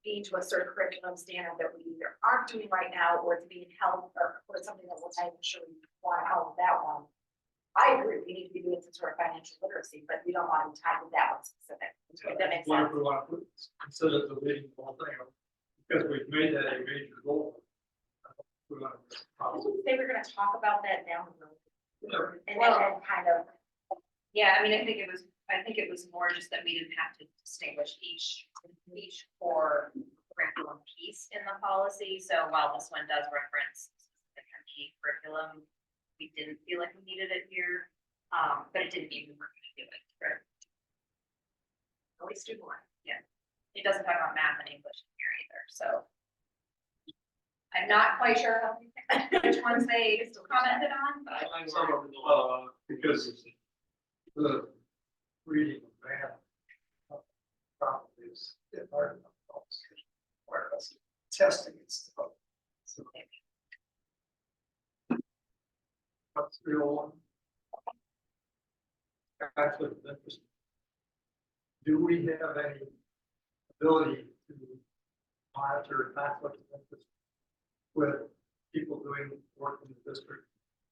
being to a certain curriculum standard that we either aren't doing right now, or it's being held, or something that we're not even sure we want to help that one. I agree, we need to be doing some sort of financial literacy, but we don't want to be tied to that one specific. That makes What sense. if we want to put, instead of deleting the whole thing, because we've made that a major goal. We want to probably. They were gonna talk about that down the road. Yeah. And then kind of, Yeah, I mean, I think it was more just that we didn't have to distinguish each core curriculum piece in the policy. So while this one does reference specific ME curriculum, we didn't feel like we needed it here. But it didn't mean we weren't gonna do it. Right. Always do more. It doesn't talk about math and English in here either, so. I'm not quite sure which ones they commented on, but. Some of them, because the reading of math probably is hard enough. Or else testing and stuff. So. What's the real one? Conflict of interest. Do we have any ability to monitor conflict of interest with people doing work in the district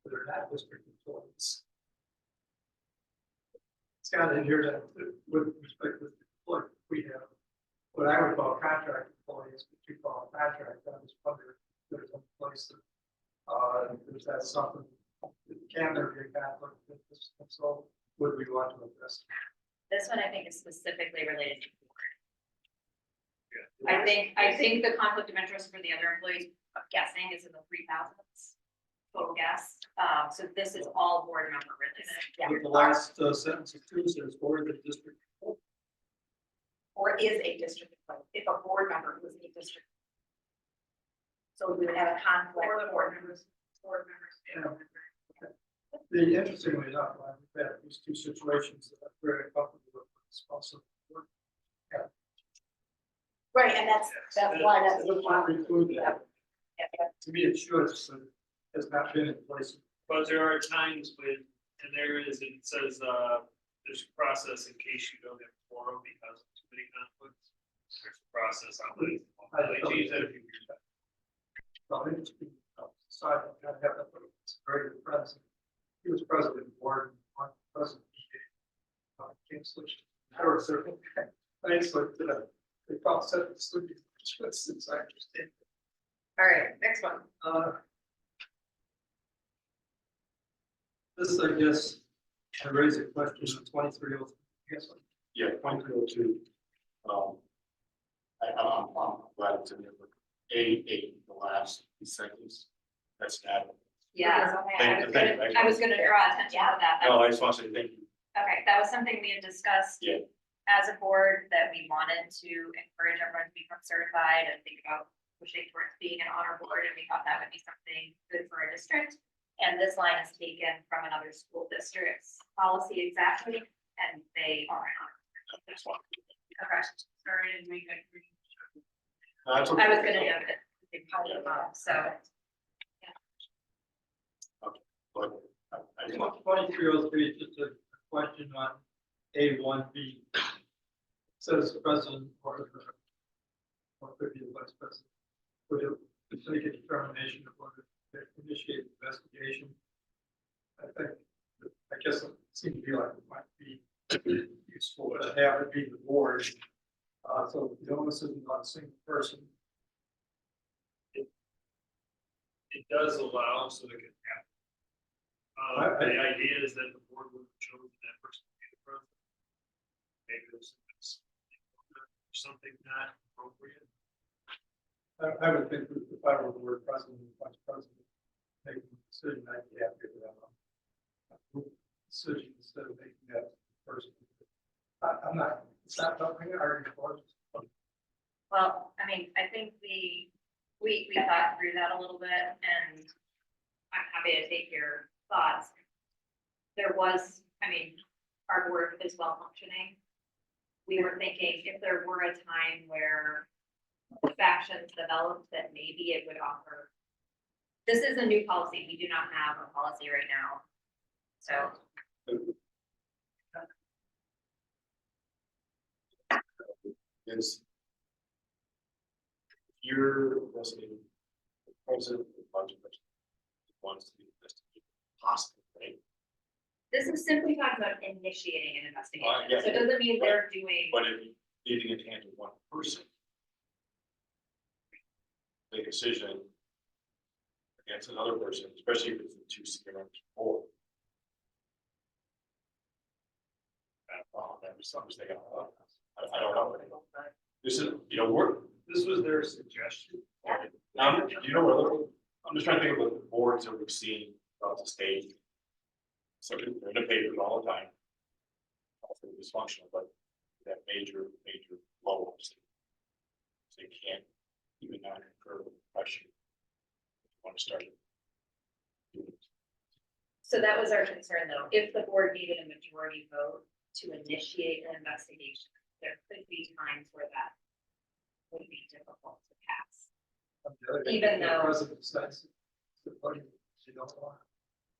that are not district employees? It's got in here that with respect to the employee, we have what I would call contract employees, but you call a contract. I was wondering if there's a place that if that's something that can there be a conflict of interest, and so would we want to address? This one I think is specifically related to the board. yeah. I think the conflict of interest for the other employees, I'm guessing, is in the 3,000s. Total guess. So this is all board member related. But the last sentence of two says, or the district. Or is a district employee, if a board member was a district. So we would have a conflict. Or the board members. Yeah. The interestingly enough, I've had these two situations that I'm very comfortable with. Also, Right, and that's why that's. let's not include that. To me, it should, so it has not been in place. But there are times when, and there is, it says, there's a process in case you don't have quorum because of too many conflicts. There's a process on the. They changed that a few years back. Well, interesting. Side, I have that, but it's very good friends. He was president of the board, one president. Kingsley. Or certain. Thanks, like, they call it sleeping, since I understand. All right, next one. This, I guess, I raise a question on 23. Yes. Yeah, 2302. I'm glad it's in there, but A8, the last sentence, that's an add. Yeah, I was gonna draw attention to that. No, I just want to say thank you. Okay, that was something we had discussed. Yeah. As a board, that we wanted to encourage everyone to become certified and think about pushing towards being an honor board, and we thought that would be something good for our district. And this line is taken from another school district's policy exactly, and they are an honor. Okay. Sorry, I didn't make that. That's okay. I was gonna note it, they called it up, so. But I just want 2303, just a question on A1B. Says president or could be the vice president. Would it make a determination of whether to initiate investigation? I guess it seemed to be like it might be useful to have it be the board. So the onus isn't on a single person. It does allow so it can happen. The idea is that the board would have chosen that person to be the president. Maybe there's something not appropriate. I would think that if I were the board president, vice president, making a decision, I'd be happy with that. Decision instead of making that person. I'm not, it's not something I already for. Well, I mean, I think we thought through that a little bit, and I'm happy to take your thoughts. There was, I mean, our board is well functioning. We were thinking if there were a time where factions developed, that maybe it would offer. This is a new policy. We do not have a policy right now. So. is you're listening, the president of the budget wants to be investigated, possible, right? This is simply talking about initiating an investigation. Yeah. So it doesn't mean they're doing. But if leaving it in the hands of one person, make a decision against another person, especially if it's the two senior members of the board. I don't know. This is, This was their suggestion. you know what, I'm just trying to think of the boards that we've seen, throughout the state. So they're in the papers all the time. Also dysfunctional, but that major levels. They can't even not incur pressure. Want to start. So that was our concern though, if the board needed a majority vote to initiate an investigation, there could be times where that would be difficult to pass. Even though- The president decides the party, you don't want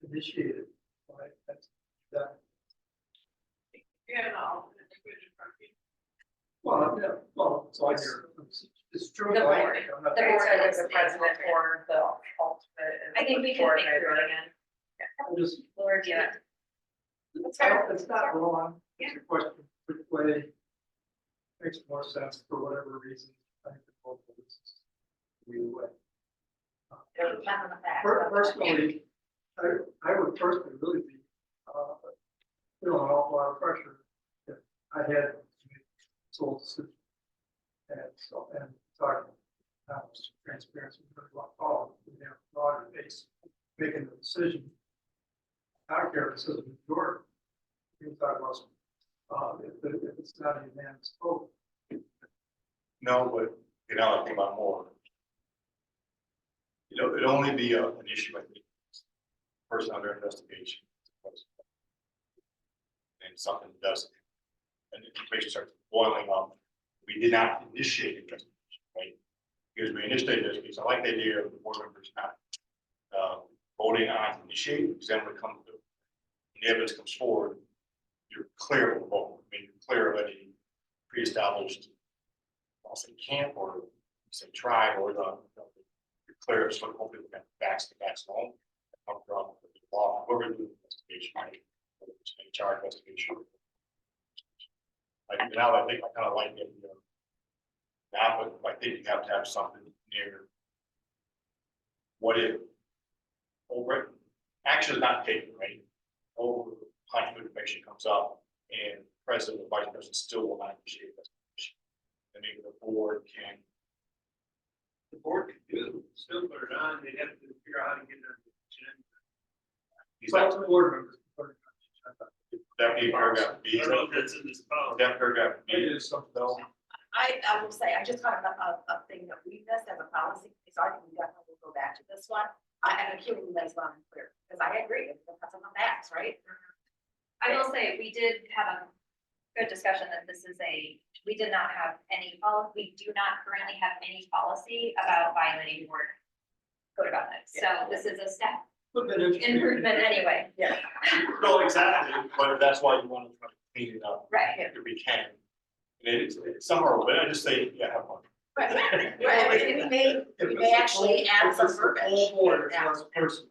to initiate it, right, that's that. Well, yeah, well, it's like it's true. The like, board. I'm not- The board Either is the president or the alternate. I think we can think through it again. I'm just, Laura, do you? it's not wrong, it's a question, which way makes more sense for whatever reason. I think the both of us is either way. Personally, I would personally really be, feeling an awful lot of pressure if I had sold decision. And so, and talking, transparency, very well, we have a broader base making the decision. I don't care if it's a majority. We can talk about, if it's not a unanimous vote. No, but you know, I think about more. You know, it'd only be an issue, I think, person under investigation. And something does, and the information starts boiling up. We did not initiate investigation, right? Because we initiated investigation, I like the idea of the board members not voting on to initiate, because then when it comes to, when the evidence comes forward, you're clear of the vote. I mean, you're clear of any pre-established, I'll say camp or say tribe or the you're clear of sort of hopefully facts alone. Come from the law, whoever the investigation, right? Whether it's an HR investigation. I think now I think I kind of like it, you know, now, but I think you have to have something near. What if over action is not taken, right? Over conflict information comes up and president or vice president still will not initiate investigation. And maybe the board can. The board could do, still put it on, they'd have to figure out how to get it on the agenda. He's Well, not, the board members. that be paragraph B. I don't know if that's in this policy. That paragraph B It is is something else. I will say, I just thought about a thing that we missed as a policy, so I think we definitely will go back to this one. And I'm hearing you guys loud and clear, because I agree, it's on the facts, right? I will say, we did have a good discussion that this is we did not have any we do not currently have any policy about violating board code of ethics. So this is a step improvement anyway. Yeah. No, exactly, but that's why you want to try to clean it up. Right. If we can. And it's somewhere, but I just say, yeah, have fun. Right, and we may actually add some verbiage. Whole board is Yeah. less personal.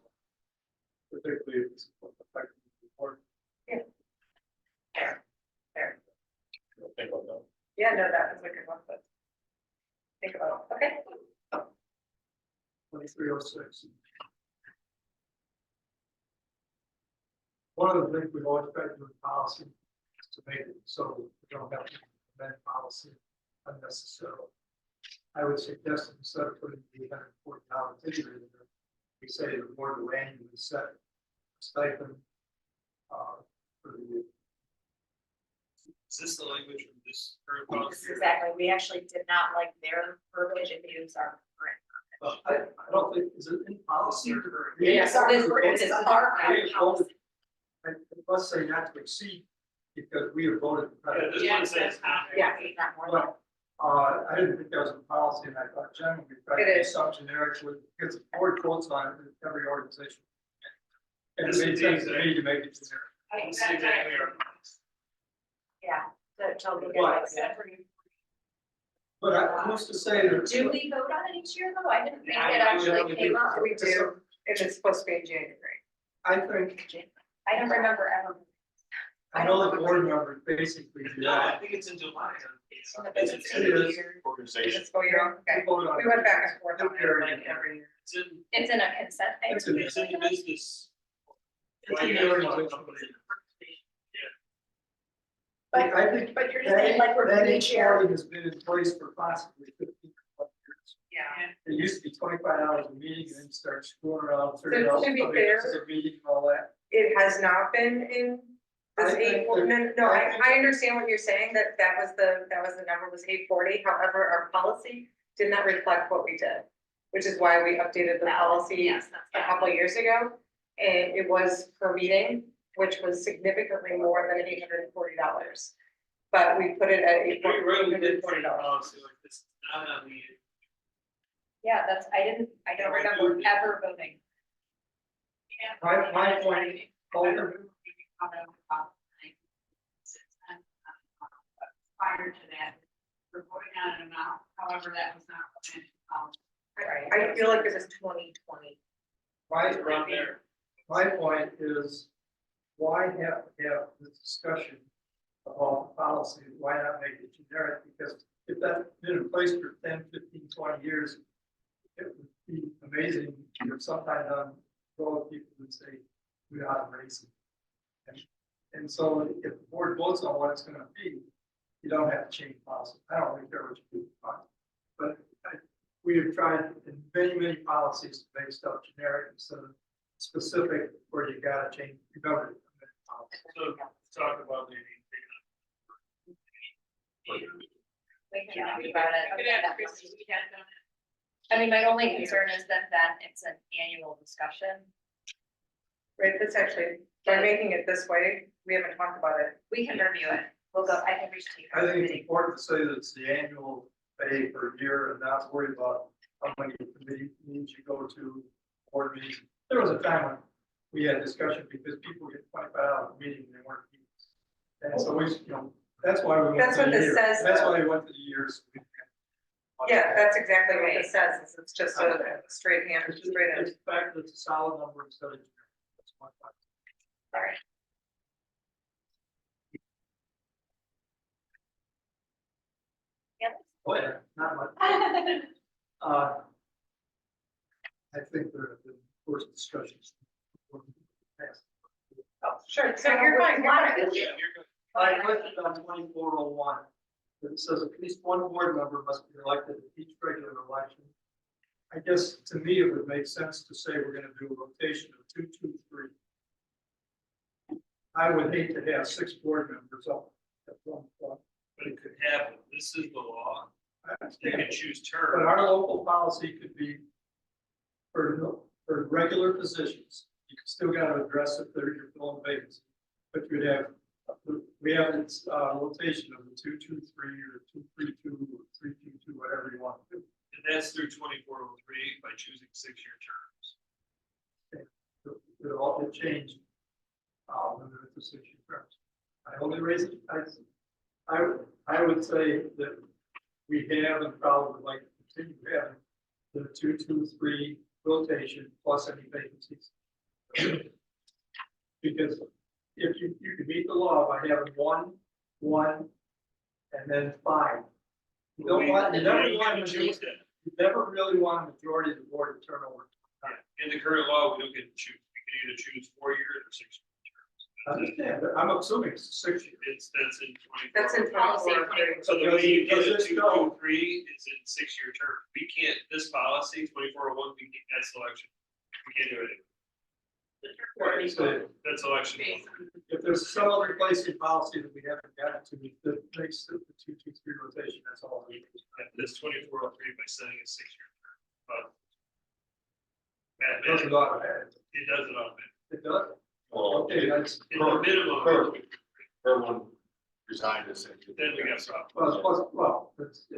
Particularly if it's affecting the board. Fair. Think about that. Yeah, no, that was a good one, but. Think about, it. Okay. 2306. One of the things we've always tried to do in policy is to make it so we don't have to amend policy unnecessarily. I would suggest that instead of putting the $840 figure in there, we say the board will annually set a stipend for the year. Is this the language from this current This policy? is exactly, we actually did not like their verbiage and use our current. I don't think, is it in policy? Yeah, so this is our We have policy. voted- Let's say not to exceed, because we have voted. Yeah, this one says. Yeah. Not more. Well, I didn't think that was a policy, and I thought generally we tried to It be is. some generic with, because the board quotes on it, in every organization. And This it made is sense to exact- me to make it generic. This is exactly our policy. Yeah, to totally. But- But who's to say that? Do we vote on it each year though? I didn't think Yeah, it actually we came do. up. We do, and it's supposed to be in January. I think, I don't remember ever. I know the board members basically do No, I that. think it's in July. It's It's in in, the is. year, Organization. fiscal year, okay. We voted on We it. went back and forth on it Very like every year. it's in, It's in a consent. It's in- it's in the business. It's in the organization. But, I think but you're just saying like we're that each year. equality has been in place for possibly 15 years. Yeah. It used to be $25 a meeting and then start screwing around So $30. to be fair- A meeting and all that. It has not been in this I think eight, no, that- no, I think I understand what you're saying, that was the number was 840. However, our policy did not reflect what we did. Which is why we updated the policy Yes, that's. a couple of years ago. And it was per meeting, which was significantly more than $840. But we put it at We really did put a $840. policy like this, not on the. Yeah, I don't remember ever voting. My point, Prior to that, we're voting on an amount, however, that was not. I feel like it was 2020. Around there. my point is, why have this discussion about the policy? Why not make it generic? Because if that's been in place for 10, 15, 20 years, it would be amazing if sometime down the road, people would say, we ought to raise it. And so if the board votes on what it's gonna be, you don't have to change policy. I don't really care what you do, but we have tried in many policies to make stuff generic instead of specific where you gotta change, you gotta. So talk about maybe. We can talk about it. Good afternoon, Christie, we had done it. I mean, my only concern is that it's an annual discussion. Right, that's actually, by making it this way, we haven't talked about it. We can review it. We'll go, I think we should take. I think it's important to say that it's the annual pay per year and not worry about how many committee meetings you go to, board meetings. There was a time when we had discussion because people get $25 a meeting and they weren't meetings. And so we, that's why we went That's to what the this year. says, That's though. why we went to the years. Yeah, that's exactly what it says, is it's just a straight hand, It's straight in. the fact that it's a solid number instead of. That's my point. Sorry. Oh, yeah, not much. I think there have been worse discussions. Oh, sure, so you're fine, you're fine. Yeah, you're good. I clicked on 2401. It says at least one board member must be elected at each regular election. I guess to me, it would make sense to say we're gonna do a rotation of 2, 2, 3. I would hate to have 6 board members up at one point. But it could happen, this is the law, I you understand. can choose But term. our local policy could be for regular positions, you can still gotta address if you're filling vacancy. But you'd have, we have this rotation of the 2, 2, 3 or 2, 3, 2 or 3, 2, 2, whatever you want to do. And that's through 2403 by choosing 6-year terms. It all get changed. When it's a 6-year terms. I only raise it, I would say that we have and probably would like to continue having the 2, 2, 3 rotation plus any vacancies. Because if you could meet the law by having 1, 1, and then 5. You don't want, you never want to to choose that. you never really want a majority of the board to turn over. In the current law, we don't get to choose, we can either choose 4 years or 6 years. I understand, but I'm assuming it's 6 years. That's in 24. That's in Policy, 24. So the way you get Does it this to go? 2, 3 is in 6-year term. We can't, this policy, 2401, we can't, that's election. We can't do it. So That's election. if there's some other place in policy that we haven't gotten to, that makes the 2, 2, 3 rotation, that's all. it is. This 2403 by setting a 6-year term. But It doesn't automatic. it does it on It does. Well, Okay, that's, the minimum. everyone resigned this. Then we got problems. well, it's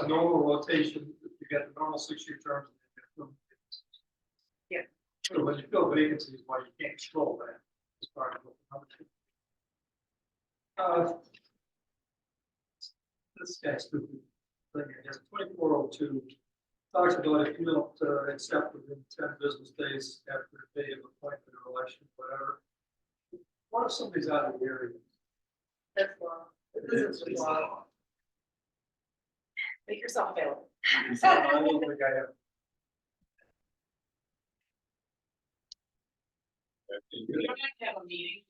a normal rotation, you get the normal 6-year terms. Yeah. So when you fill vacancies, why you can't control that. It's part of this guy's stupid thing, I guess, 2402 talks about if you don't accept within 10 business days after the day of appointment or election, whatever. What if somebody's out of the area? That's law. This is It's law. law. Make yourself available. So I don't think I have. You don't have to have a meeting,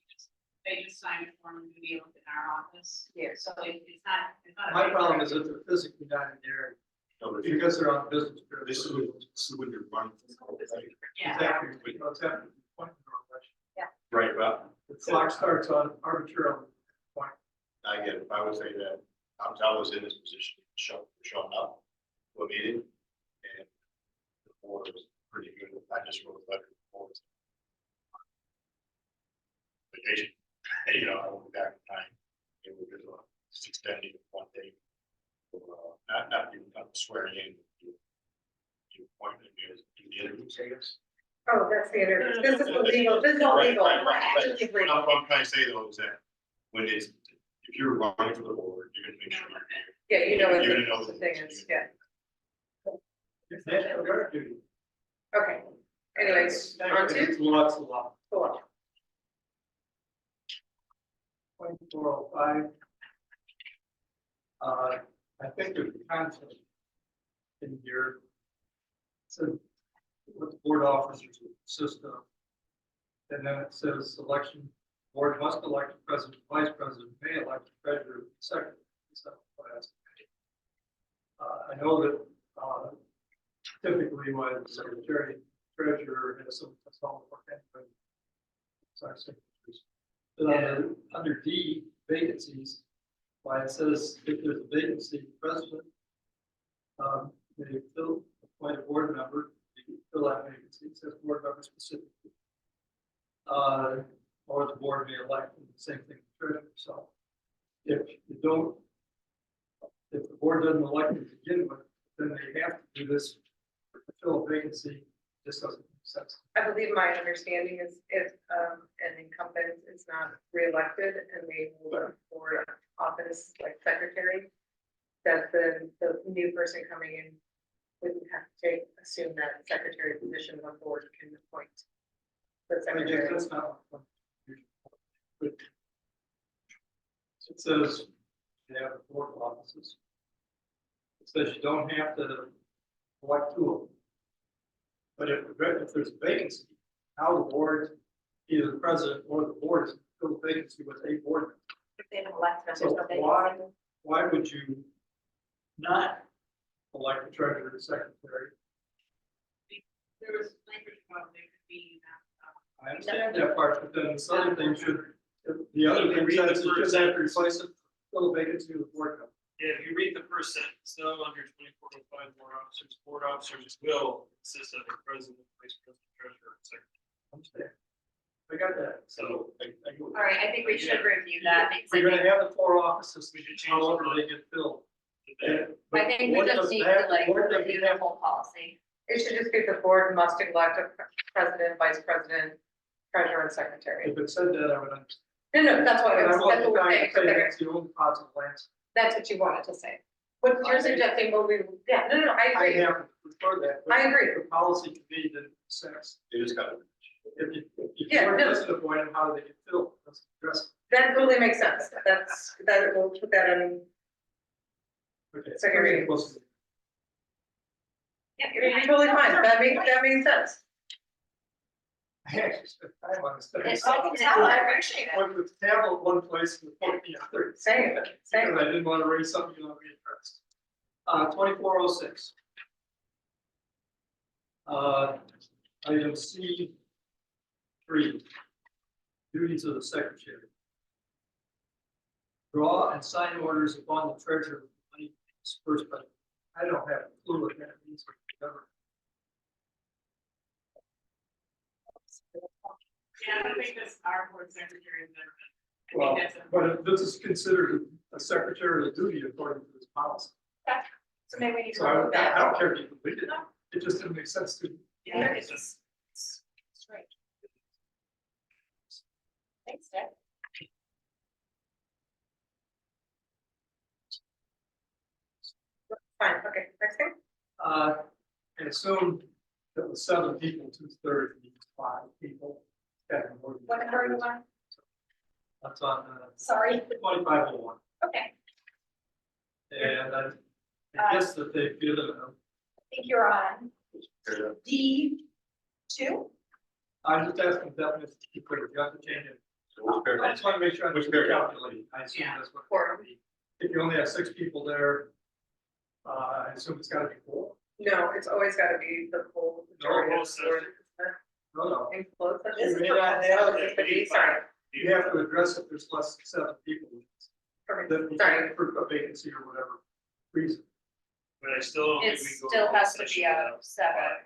they just sign a form and be in our office. Yeah. So it's not. My problem is that they're physically not in the area. No, but Because they're on business. period. this is when you're running. Yeah. Exactly, it's after the point of election. Right, well, The clock starts on arbitrary point. I get it. I would say that I was in this position, showing up to a meeting and the board was pretty good. I just wrote a letter to the board. Vacation, you know, I went back in time. It was just extending one day. Not even swearing in. You appointed me as do the interviews, I guess. Oh, that's the interview. This is the legal, this is all legal. What I'm trying to say though is that when it's, if you're running for the board, you're gonna make sure you're. Yeah, you know what You're gonna know the thing is, yeah. It's National Guard duty. Okay, anyways, on to, It's lots of law. go on. 2405. I think there's a conflict in here. So what the board officers will consist of. And then it says election, board must elect a president, vice president, may elect a treasurer, secretary. So, I know that typically when the secretary, treasurer has some consultant work anyway. Sorry, secretaries. But under D, vacancies, why it says if there's a vacancy, president may fill, appoint a board member, they fill that vacancy, it says board member specifically. Or the board may elect, and the same thing, with treasurer. So if you don't, if the board doesn't elect to begin with, then they have to do this to fill a vacancy. This doesn't make sense. I believe my understanding is if an incumbent is not reelected and they move for office like secretary, that the new person coming in wouldn't have to assume that secretary position the board can appoint the secretary. That's not what but it says you have board offices. It says you don't have to elect two of them. But if there's a vacancy, now the board, either the president or the board is fill the vacancy with a board member. If they have elected, So why would you not elect the treasurer and secretary? There was language about they could be, I understand that part, but then this other thing should, the other thing says you just have to replace it, fill the vacancy with board member. Yeah, if you read the first sentence, though, under 2405 board officers will consist of a president, vice president, treasurer, and secretary. Understand? I got that. So, All right, I think we should review that. because We're I gonna think- have the four offices, We should change however the- they get filled. I think we just need to like review the whole policy. It should just be the board must elect a president, vice president, treasurer, and secretary. If it said that, I would understand. No, that's what, And I that's wasn't what we're trying saying, to say but that's the only possible answer. that's what you wanted to say. What you're suggesting, but we, yeah, no, I I agree. have to prefer that. but I agree. The policy can be the sense. It is kind of. If you Yeah, weren't no. just avoid them, how do they get filled? Let's address That totally makes sense. That, we'll put that in. it. Okay. Second reading. Close. Yeah, You're totally fine. That makes sense. I actually spent time on this. It's all I appreciate it. Went with tablet one place and the book the other. Same, same. Because I didn't want to raise something you don't be addressed. 2406. Item C. 3. Duties of the secretary. Draw and sign orders upon the treasurer of money dispersed by. I don't have a clue what that means. yeah, I think that's our board secretary. And then, Well, that's a- but if this is considered a secretarial duty according to this policy. So maybe we need to So I remove don't, that. I don't care if you complete it. It just didn't make sense to me. Yeah, it's just. It's right. Thanks, Dick. Fine, okay, next thing. I assume that with 7 people, 2/3 means 5 people. Having more than- What number are you on? That's on Sorry. 2501. Okay, And I guess that they've given them, I think you're on D2. I'm just asking definition, you have to change it. So which I paragraph? just want to make sure I Which understand paragraph? calculating. I assume Yeah. that's what. If you only have 6 people there, I assume it's gotta be full. No, it's always gotta be the full majority of the board. No. And close session. You may Oh, not it's the D, sorry. You have to address if there's less than 7 people. Then Sorry. for a vacancy or whatever reason. But I still don't It think we go. still has to session be a without 7.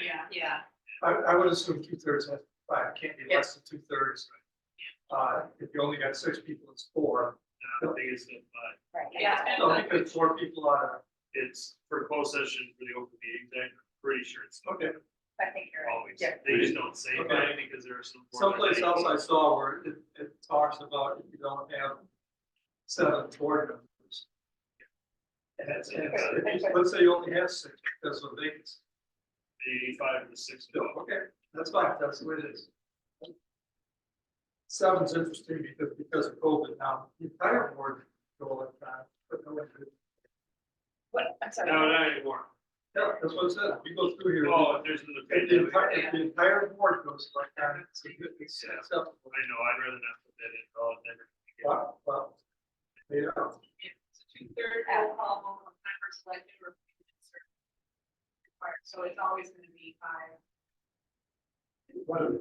Yeah, yeah. I would assume 2/3 has, 5, it can't be less than 2/3. If you only got 6 people, it's 4. I think it's the five. Right. Yeah. So because 4 people out It's for closed session for the open meeting thing, I'm pretty sure it's of, okay. I think you're right. always, Yeah. they just don't say Okay. that because there are some. boards Someplace that- else I saw where it talks about if you don't have 7 board members. And it's, let's say you only have 6 because of vacancy. The 5 to 6. Okay, that's fine, that's the way it is. 7's interesting because of COVID now, the entire board go electronic, but no one did. What, I'm sorry. No, not anymore. Yeah, that's what it said, you go through here. Oh, if there's an If the opinion. entire, if the entire board goes electronic, it's acceptable. I know, I'd rather not put that in, I'll never. Well, yeah, It's a 2/3 alcohol vote on members elected or. So it's always gonna be 5. but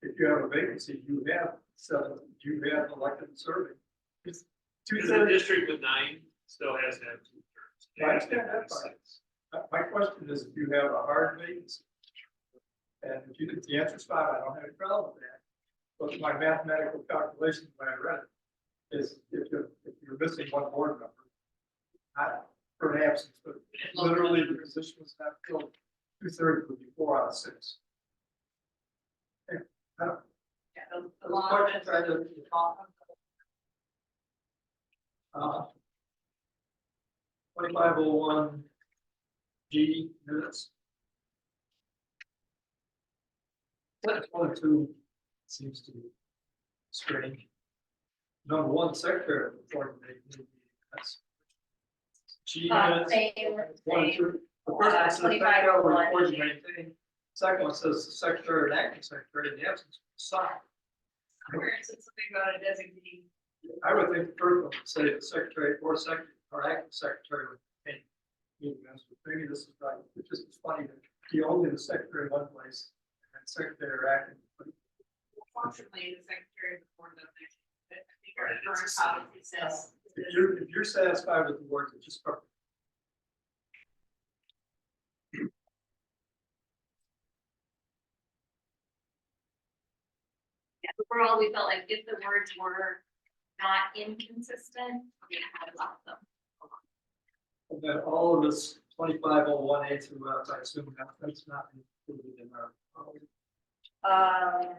if you have a vacancy, you have 7, you have elected and serving. It's Because a 2/3. district with 9 still has to have 2 terms. They I have to understand have that part. 6. My question is, if you have a hard vacancy, and if you, if the answer is 5, I don't have any problem with that. But my mathematical calculation when I read it is if you're missing 1 board member, not for an absence, but literally the position was not filled, 2/3 would be 4 out of 6. Yeah, I don't- Yeah, the Those law. questions I did. 2501 G minutes. That 1 2 seems to be strange. Number 1, secretary of the board may be, that's. G minutes. Same, 1 same. 2. The first one says 2501 secretary will report G. and maintain. Second one says the secretary and acting secretary in the absence will sign. Where it said something about a designee. I would think the first one would say the secretary or secretary or acting secretary would maintain. Maybe this is right, it's just funny that he only the secretary in one place and secretary or acting. Functionally, the secretary of the board doesn't actually. I think our Right, it's current the same. policy says. If you're satisfied with the words, it's just perfect. Yeah, overall, we felt like if the words were not inconsistent, we had left them. And then all of this 2501 A through F, I assume that's not included in our.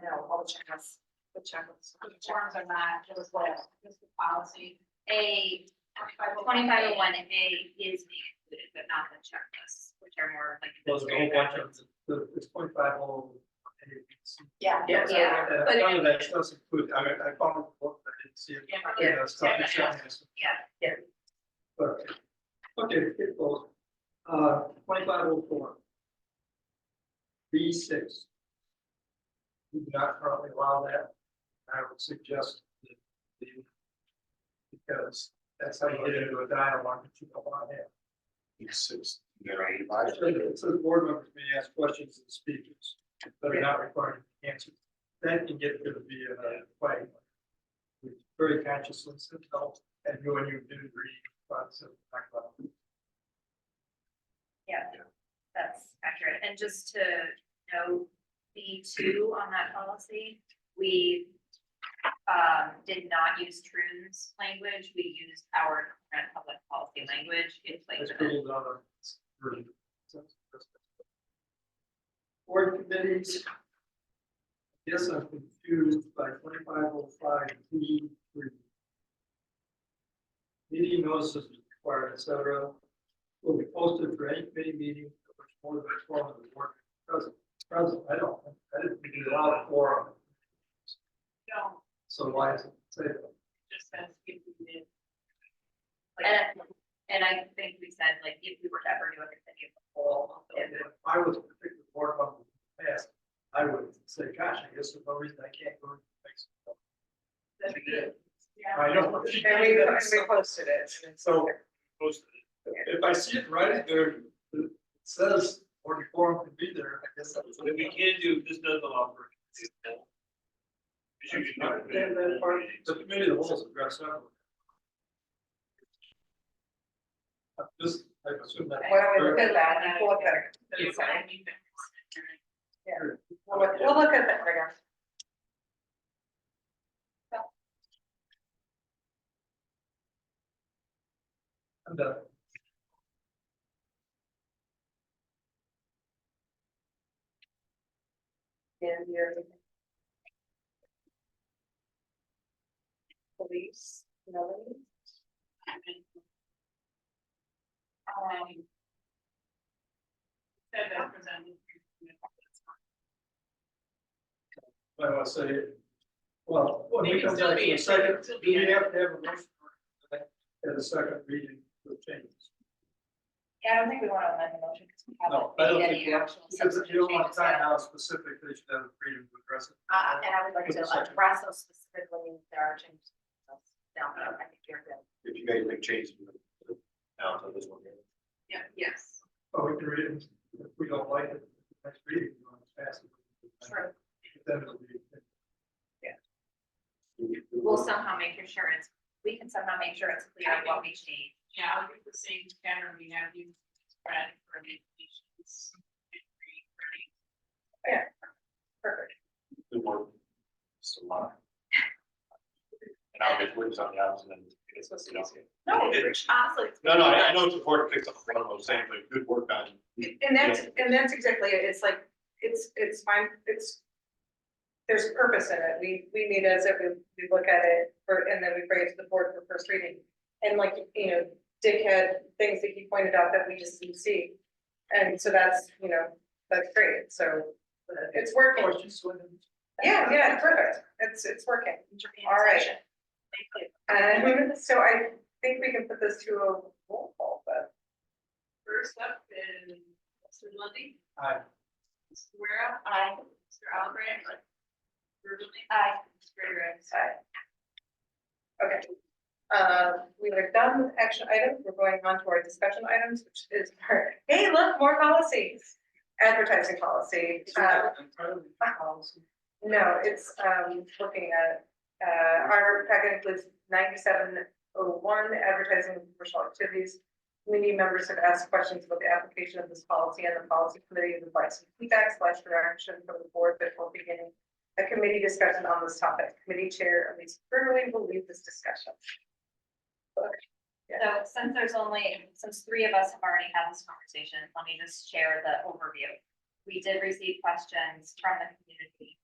No, I'll check this. The checklist. The forms are not, just the policy. A 2501A is being included, but not the checklist, which are more like. Well, there's a whole bunch of, it's 2501. Yeah. Yeah. Yeah. And none of that stuff's included, I found the book, I didn't see it. Yeah. Yeah, stuff you showed me. Yeah. But, okay, it goes, 2504. B6. We do not currently allow that. I would suggest that the, because that's how you get into a dialogue that you don't want to have. B6. It says board members may ask questions of the speakers, but are not required to answer. That can get to be a fight. Very consciously said no, and you and you did agree, but so talk about it. Yeah, that's accurate. And just to note, B2 on that policy, we did not use Troon's language. We used our current public policy language in place That's of it. cool, another version. Board committees. Yes, I'm confused by 2505 P3. Meeting notices required, etc. Will be posted for any committee meeting at which more than 12 of the board present. I didn't do a lot of forum. No, So why does it say that? just says if we did. And I think we said, like, if we were to ever do a committee of the whole, it would. If I was a particular board member in the past, I would say, gosh, I guess there's no reason I can't go. That'd be good. Yeah. I know. And we posted it. So, Posted it. If I see it right there, it says 44 can be there, I guess that's. What we can do, this does allow for. You can do it. And then part, the committee of the whole is addressed that. This, I assume that. Why don't we look at that and we'll look at it. It's Okay. fine. Yeah. We'll look at that right now. I'm done. And your. Police, Melanie. Said that presented. I want to say, well, when we Maybe come still back to be- the second, still do be- we have to have a motion at a second reading with changes? Yeah, I don't think we want to amend the motion because we No, haven't I don't made think any you, actual. because you don't want to substantive time changes out specific, they should have the freedom to address it. And I would like to address those specifically, if there are changes. Down there, I think you're good. If you guys make changes now to this one. Yeah, yes. Or we can read it, if we don't like it, next reading, we want to pass it. True. Then it'll be. We'll somehow make sure it's, we can somehow make sure it's clear what we change. Yeah, I'll get the same pattern we have you spread for medications. Perfect. Good work. It's a lot. And I'll get words on the opposite end. It's what's the opposite. No, honestly. No, I know it's important to fix up what I was saying, but good work on. And that's exactly it. It's like, it's fine, there's purpose in it. We meet as if we look at it and then we bring it to the board for first reading. And like, Dick had things that he pointed out that we just didn't see. And so that's great. So it's working. Yeah, it's perfect. It's working. All right. So I think we can put this to a roll call, but. First up is Mr. Lundy. Aye. Mr. Guerra. Aye. Mr. Albrecht. Ruben. Aye. Mr. Gregory. Okay. We are done with action items. We're going on to our discussion items, which is our, hey, look, more policies. Advertising policy. No, it's looking at our packet includes 9701 advertising and commercial activities. Community members have asked questions about the application of this policy, and the policy committee would like some feedback/direction from the board before beginning a committee discussion on this topic. Committee chair Elise Burley will lead this discussion. So since three of us have already had this conversation, let me just share the overview. We did receive questions from the community.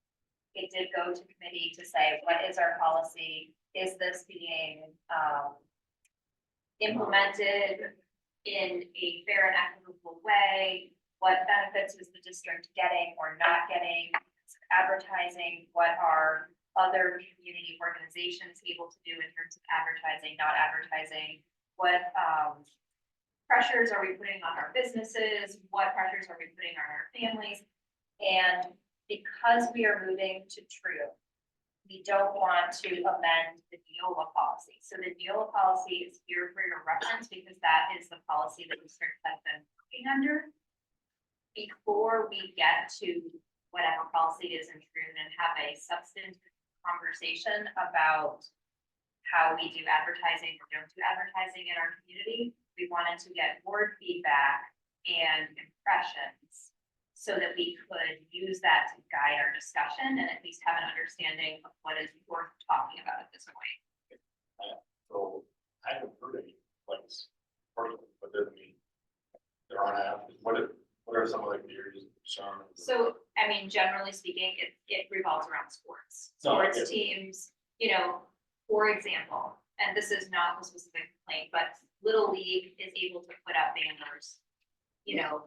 It did go to committee to say, what is our policy? Is this being implemented in a fair and equitable way? What benefits is the district getting or not getting? Advertising, what are other community organizations able to do in terms of advertising, not advertising? What pressures are we putting on our businesses? What pressures are we putting on our families? And because we are moving to True, we don't want to amend the Neola policy. So the Neola policy is here for your reference because that is the policy that the district has been working under. Before we get to whatever policy is in True and have a substantive conversation about how we do advertising or don't do advertising in our community, we wanted to get board feedback and impressions so that we could use that to guide our discussion and at least have an understanding of what is worth talking about at this point. So I haven't heard any place, personally, but doesn't mean there aren't, what are some of the areas of concern? So, I mean, generally speaking, it revolves around sports. No, I Sports get it. teams, for example, and this is not the specific complaint, but Little League is able to put out banners,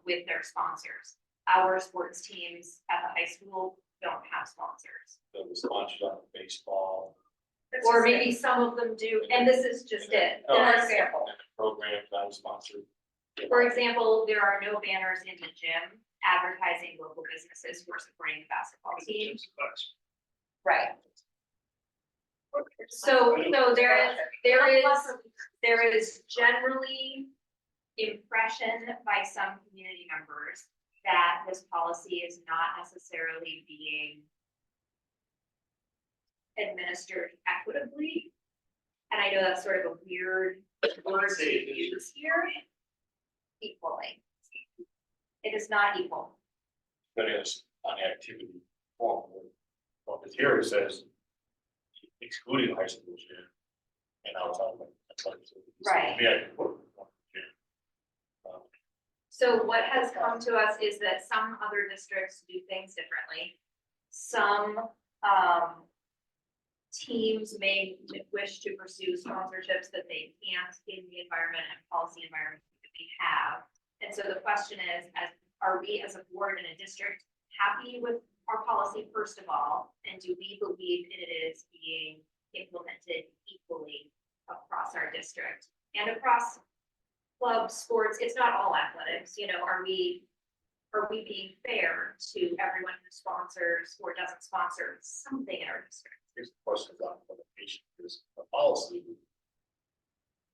with their sponsors. Our sports teams at the high school don't have sponsors. The sponsors on baseball. Or maybe some of them do, and this is just it. Oh. For example. And the programs I'm sponsored. For example, there are no banners in the gym advertising local businesses who are supporting the basketball team. Right. So there is generally impression by some community members that this policy is not necessarily being administered equitably. And I know that's sort of a weird word to use here. Equally. It is not equal. But it's on the activity form. Well, because here it says excluding high school gym. And I was talking about. Right. Yeah. So what has come to us is that some other districts do things differently. Some teams may wish to pursue sponsorships that they can't in the environment and policy environment that we have. And so the question is, are we as a board in a district happy with our policy first of all? And do we believe that it is being implemented equally across our district and across clubs, sports? It's not all athletics, you know, are we being fair to everyone who sponsors or doesn't sponsor something in our district? Here's the question about implementation, because the policy.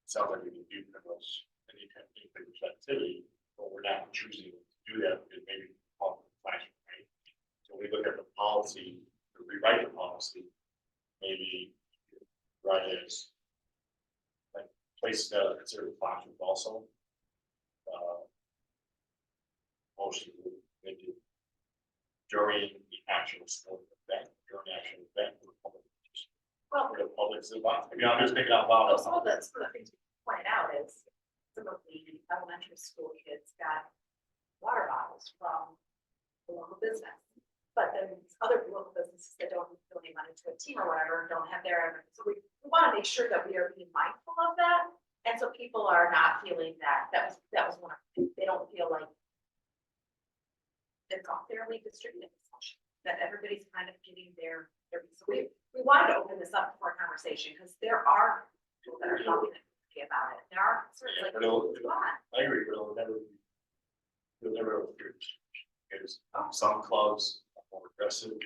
Sounds like we can do pretty much any kind of activity, but we're not choosing to do that because maybe off the flashing, right? So we look at the policy, to rewrite the policy, maybe write it as like places that are considered classrooms also. Motion maybe during the actual sport event, during the actual event. Well, For the public's advice. I mean, I'm just thinking out loud. some of the things we pointed out is some of the elementary school kids got water bottles from the local business. But then other local businesses that don't donate money to a team or whatever, don't have their, so we want to make sure that we are being mindful of that. And so people are not feeling that was one of, they don't feel like it's unfairly distributed, that everybody's kind of getting their, so we wanted to open this up for a conversation, because there are people that are talking about it. There are sort of like, I agree, but it'll never appear. Because some clubs are more aggressive in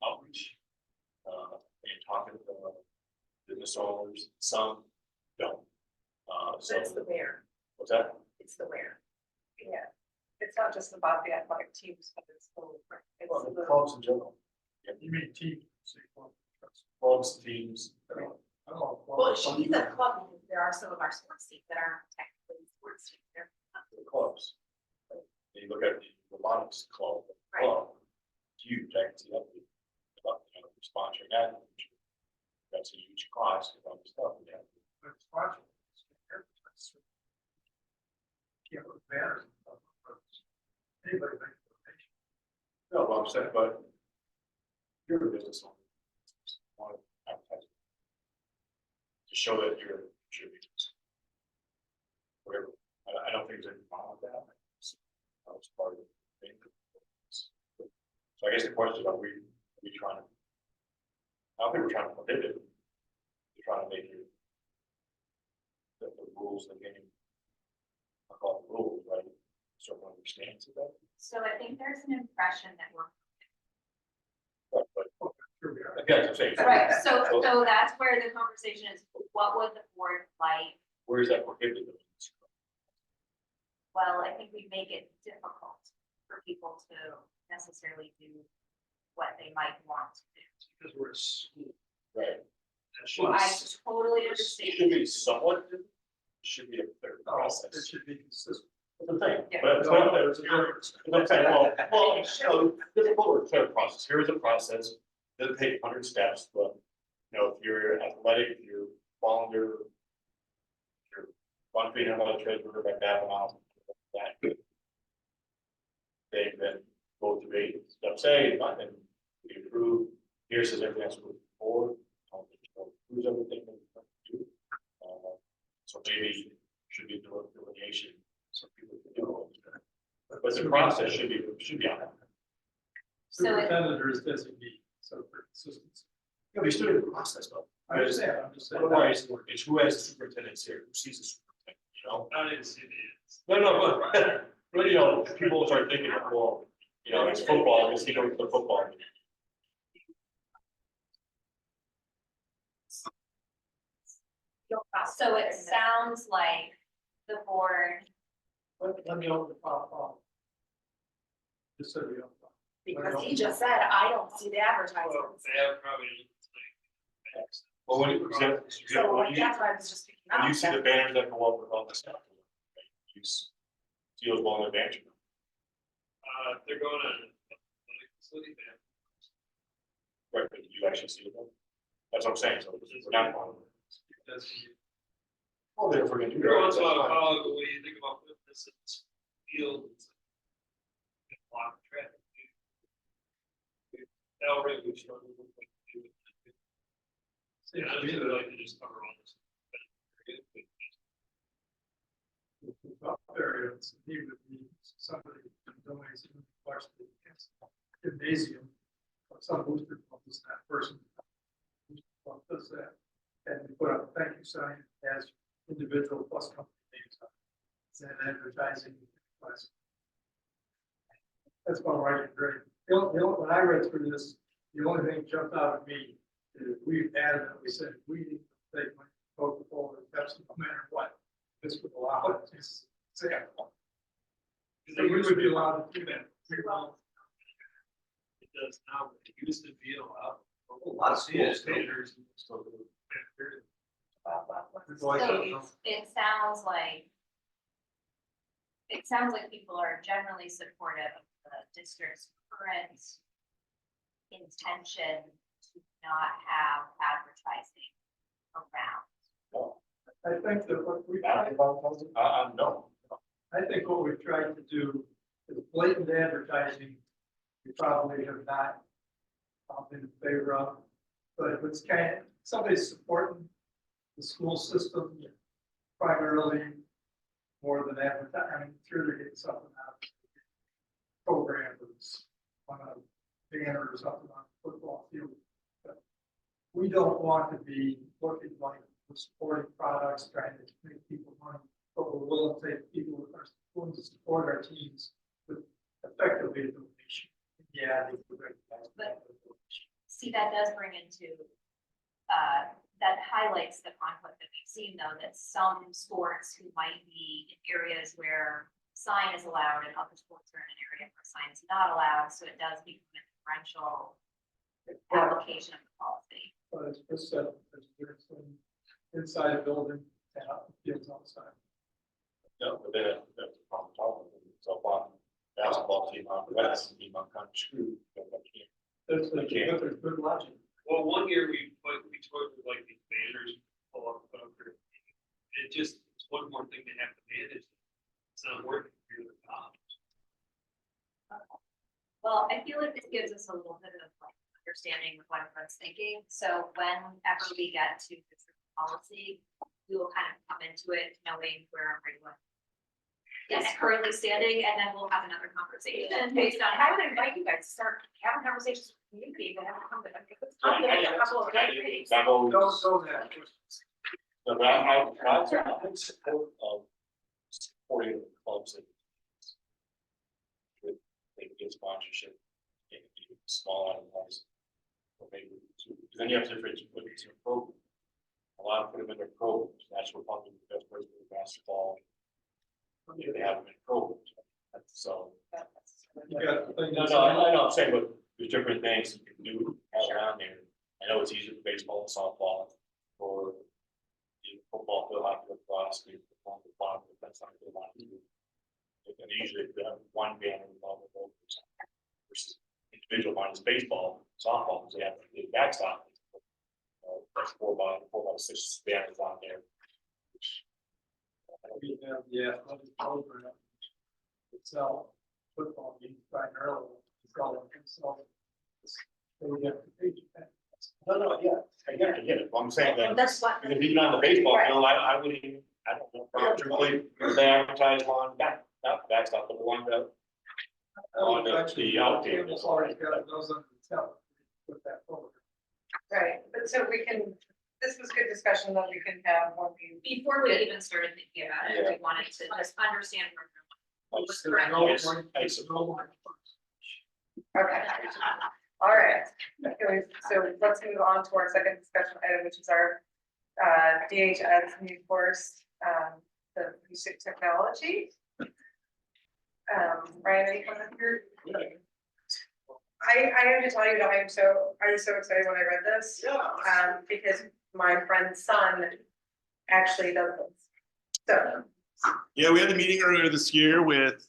outreach. And talking to business owners, some don't. So That's the where, what's that? it's the where. Yeah, it's not just about the athletic teams, but it's Well, the. the clubs in general, You mean team? clubs, teams, well, she's a club, because there are some of our sports teams that aren't technically sports teams. They're the clubs. And you look at the robotics club, huge, I can see that. Sponsoring that. That's a huge cost of all the stuff. We have. Can't look better. Anybody make a donation. No, well, I'm saying, but. You're a business owner. Want to advertise. To show that you're contributing. Whatever, I don't think there's any problem with that. That was part of the thing. So I guess the question is, are we trying to? I don't think we're trying to prohibit it. We're trying to make it. That the rules of the game. I call it rules, right? So everyone understands it. So I think there's an impression that we're But again, I'm saying. right. So that's where the conversation is. What would the board like? Where is that prohibited? Well, I think we make it difficult for people to necessarily do what they might want to do. Because we're a school. Right. I totally It understand. should be somewhat, it should be a clear It process. should be consistent. That's the thing, Yeah. but there's a difference. I'm saying, well, difficult or clear process, here is a process, doesn't take 100 steps, but. You know, if you're athletic, if you're volunteer. If you're one feet in a treasurer, like that, that. They then go to be, step say, and then we approve, here says everything else moving forward. Who's everything that we do. So maybe should be delineation, so people can know. But the process should be on that. So it- Superintendent or his designee, so for consistency. Yeah, we still do the process though. I understand, I'm just saying. Otherwise, it's who has the superintendents here, who sees the superintendent, you know? I didn't see the. No, but, you know, people start thinking, well, you know, it's football, let's go to the football. So it sounds like the board, Let me open the file. Just so you know. Because he just said, I don't see the Well, advertisements. they have probably. Well, when you, So when you, that's why I was just picking when up. you see the banners that go up with all this stuff. You see those long advantage. They're going to. Facility there. Right, but you actually see them. That's what I'm saying, so we're not. That's. Oh, they're for. Every once in a while, but when you think about this, it's field. It's a lot of traffic. That already we struggle with what to do with it. Yeah, I really like to just cover all this. Up there, it's he would be somebody who donates to the gymnasium. Or some booster club is that person. Club does that, and we put up a thank you sign as individual plus company names. And advertising. That's about right and great. When I read through this, the only thing that jumped out at me is we adamantly said we need to take money, vote for Pepsi, no matter what. This would allow it to say. So we would be allowed to do that. It does now, but it used to be allowed. A lot of standards. so it sounds like people are generally supportive of the district's current intention to not have advertising around. I think that what we, No. I think what we've tried to do is blatant advertising. We probably have not been in favor of, but if it's kind of, somebody's supporting the school system primarily more than advertising. I mean, sure they're getting something out of it. Programs on a banner or something on a football field. But we don't want to be looking like we're supporting products, trying to make people money, but we're willing to take people with our, willing to support our teams with effectively a donation. Yeah, they could recognize that. See, that does bring into, that highlights the conflict that we've seen though, that some sports who might be in areas where sign is allowed and other sports are in an area where sign is not allowed, so it does become a differential application of the policy. But as Chris said, there's some inside a building and out the fields outside. No, but then that's the problem. So on basketball team on the west, team on country school. There's good logic. Well, one year we toyed with like these banners, pull up, put up there. It just, it's one more thing they have to manage. It's not working for the top. Well, I feel like this gives us a little bit of like understanding of what everyone's thinking. So whenever we get to this policy, we will kind of come into it knowing where everyone is currently standing, and then we'll have another conversation based on. I would invite you guys to start having conversations with the community, but have a couple of days. Don't so that. No, but I support of supporting the clubs that they get sponsorship, maybe small items, or maybe two. Because then you have to put it into a program. A lot of put them in their programs. That's what probably the best person with basketball. They have them in programs. So. You got the thing No, that's- I know, I'm saying, but there's different things you can do all around there. I know it's easier for baseball and softball, or the football, field hockey, lacrosse, but that's not what they want to do. And usually one banner involved versus individual minus baseball, softball, because they have the backstop. That's 4x6 banners on there. We have the athletic program itself, football games primarily, it's all itself. So we have to pay that. No, yeah, I get it. I'm saying that. That's what. Because even on the baseball field, I wouldn't even, I don't know, particularly, they advertise on backstop, but the one that. On the outfield. It's already got those on the tell with that program. Right, but so we can, this was good discussion that we can have when we. Before we even started thinking about it, we wanted to just understand where we're There's Correct. no Yes, point- I there's no point. Okay. All right, so let's move on to our second discussion item, which is our DHS new course. The music technology. Ryan, any comment here? I have to tell you that I was so excited when I read this. Because my friend's son actually does this. So, Yeah, we had a meeting earlier this year with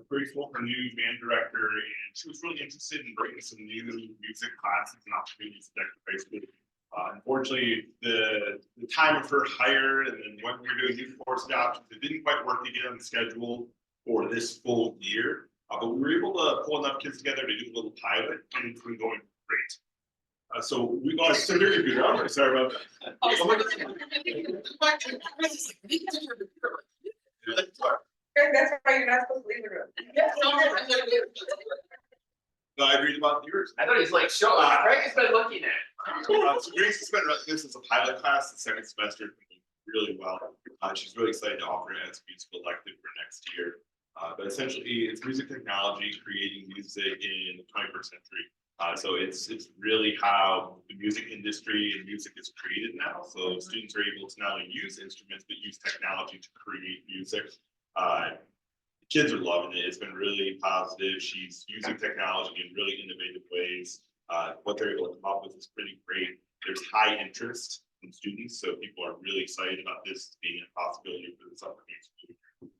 Grace Wolf, our new band director, and she was really interested in bringing some new music classes and opportunities to Dexter High School. Unfortunately, the time of her hire and then when we were doing new course adoptions, it didn't quite work to get on the schedule for this full year. But we were able to pull enough kids together to do a little pilot, and it's been going great. So we got to your computer. I'm sorry about that. that's why you're not supposed to leave the room. No, I read about yours. I thought he's like, show us, Greg has been looking at. So Grace has been running this as a pilot class. The second semester is going really well. She's really excited to offer it as a musical elective for next year. But essentially, it's music technology creating music in the 21st century. So it's really how the music industry and music is created now. So students are able to not only use instruments, but use technology to create music. Kids are loving it. It's been really positive. She's using technology in really innovative ways. What they're able to come up with is pretty great. There's high interest in students, so people are really excited about this being a possibility for this upcoming school year.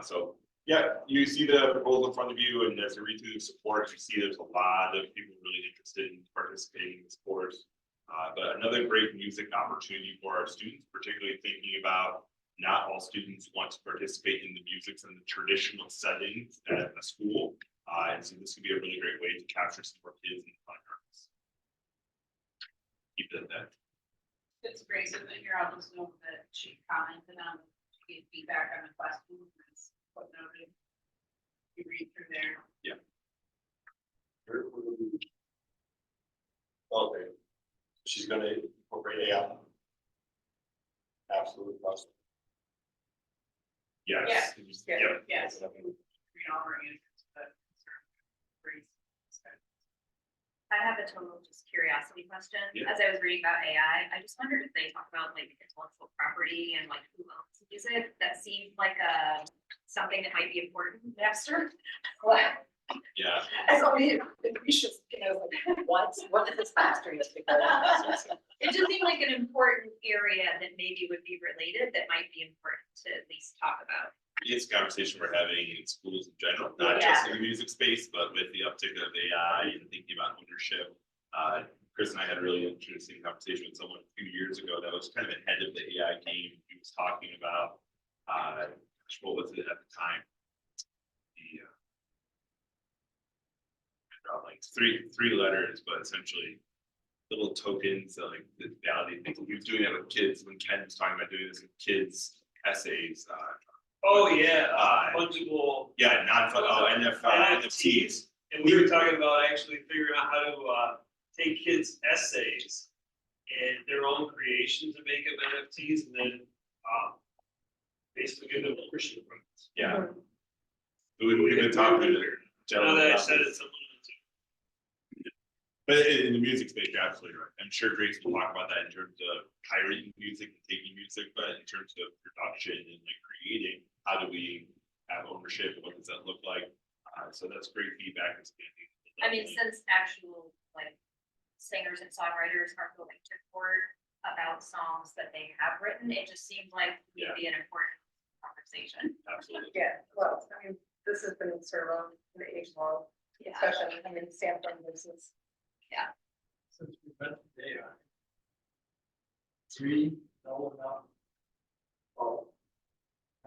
So yeah, you see the proposal in front of you, and as you read through the support, you see there's a lot of people really interested in participating in this course. But another great music opportunity for our students, particularly thinking about not all students want to participate in the music in the traditional settings at a school. And so this could be a really great way to capture some more kids in the fine arts. Keep it at that. It's great, so that you're able to know that she commented on, she gave feedback on the questions. What noted. You read through there. Yeah. Okay. She's gonna incorporate AI. Absolutely. Yes. Yeah. Yep. Yes. Read all our answers, but. I have a total just curiosity question. Yeah. As I was reading about AI, I just wondered if they talk about like intellectual property and like who owns music. That seemed like something that might be important next year. Yeah. As only we should, what is this master? It just seemed like an important area that maybe would be related, that might be important to at least talk about. It's a conversation we're having in schools in general, not just in the music space, but with the uptick of AI and thinking about ownership. Chris and I had a really interesting conversation with someone a few years ago that was kind of ahead of the AI game. He was talking about, what was it at the time? Like three letters, but essentially little tokens that like the validate things. He was doing that with kids when Ken was talking about doing this with kids essays. Oh, yeah, fungible. Yeah, NFTs. And we were talking about actually figuring out how to take kids' essays and their own creations and make them NFTs and then basically give them ownership from it. Yeah. We've been talking to Now that I about said this. it, someone. But in the music space, you're absolutely right. I'm sure Grace will talk about that in terms of pirating music and taking music, but in terms of production and like creating, how do we have ownership? What does that look like? So that's great feedback. I mean, since actual like singers and songwriters are willing to record about songs that they have written, it just seemed like it would be an important conversation. Absolutely. Yeah, well, I mean, this has been sort of an age-long discussion. I mean, sampling versus. Since we met today, three, no, enough. Oh,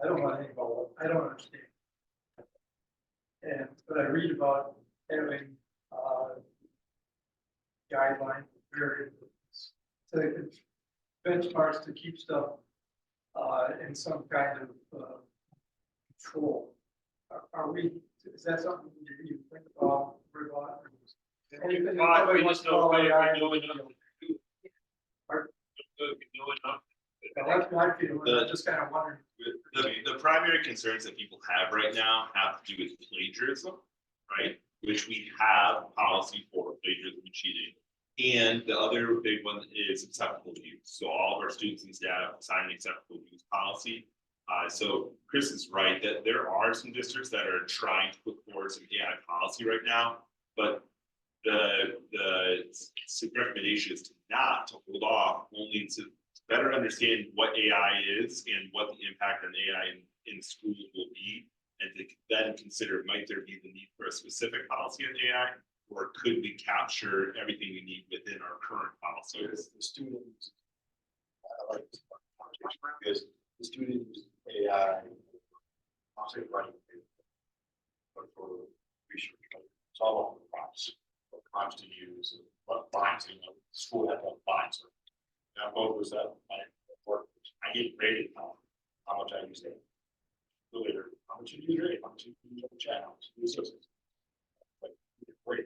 I don't know anything about what, I don't understand. And, but I read about having, guidelines, various, so they could benchmarks to keep stuff, in some kind of, control. Are we, is that something you think about, worry about? Anything that somebody We wants just to know call we AI? know enough. That's my feeling, I just kind of wondering. The primary concerns that people have right now have to do with plagiarism, right? Which we have policy for plagiarism and cheating. And the other big one is acceptable use. So all of our students and staff sign an acceptable use policy. So Chris is right that there are some districts that are trying to put forward some AI policy right now, but the recommendation is to hold off only to better understand what AI is and what the impact on AI in schools will be. And to then consider, might there be the need for a specific policy on AI? Or could we capture everything we need within our current policy? So the students, I like this conversation because the students AI, I'll say writing paper, but for research, it's all about the prompts, what prompts to use, and what binds, school had to have binds. Now, both was that my work, I get graded on how much I use it. Later, how much you use it, how much you use the chat, how much you use it. Like, great,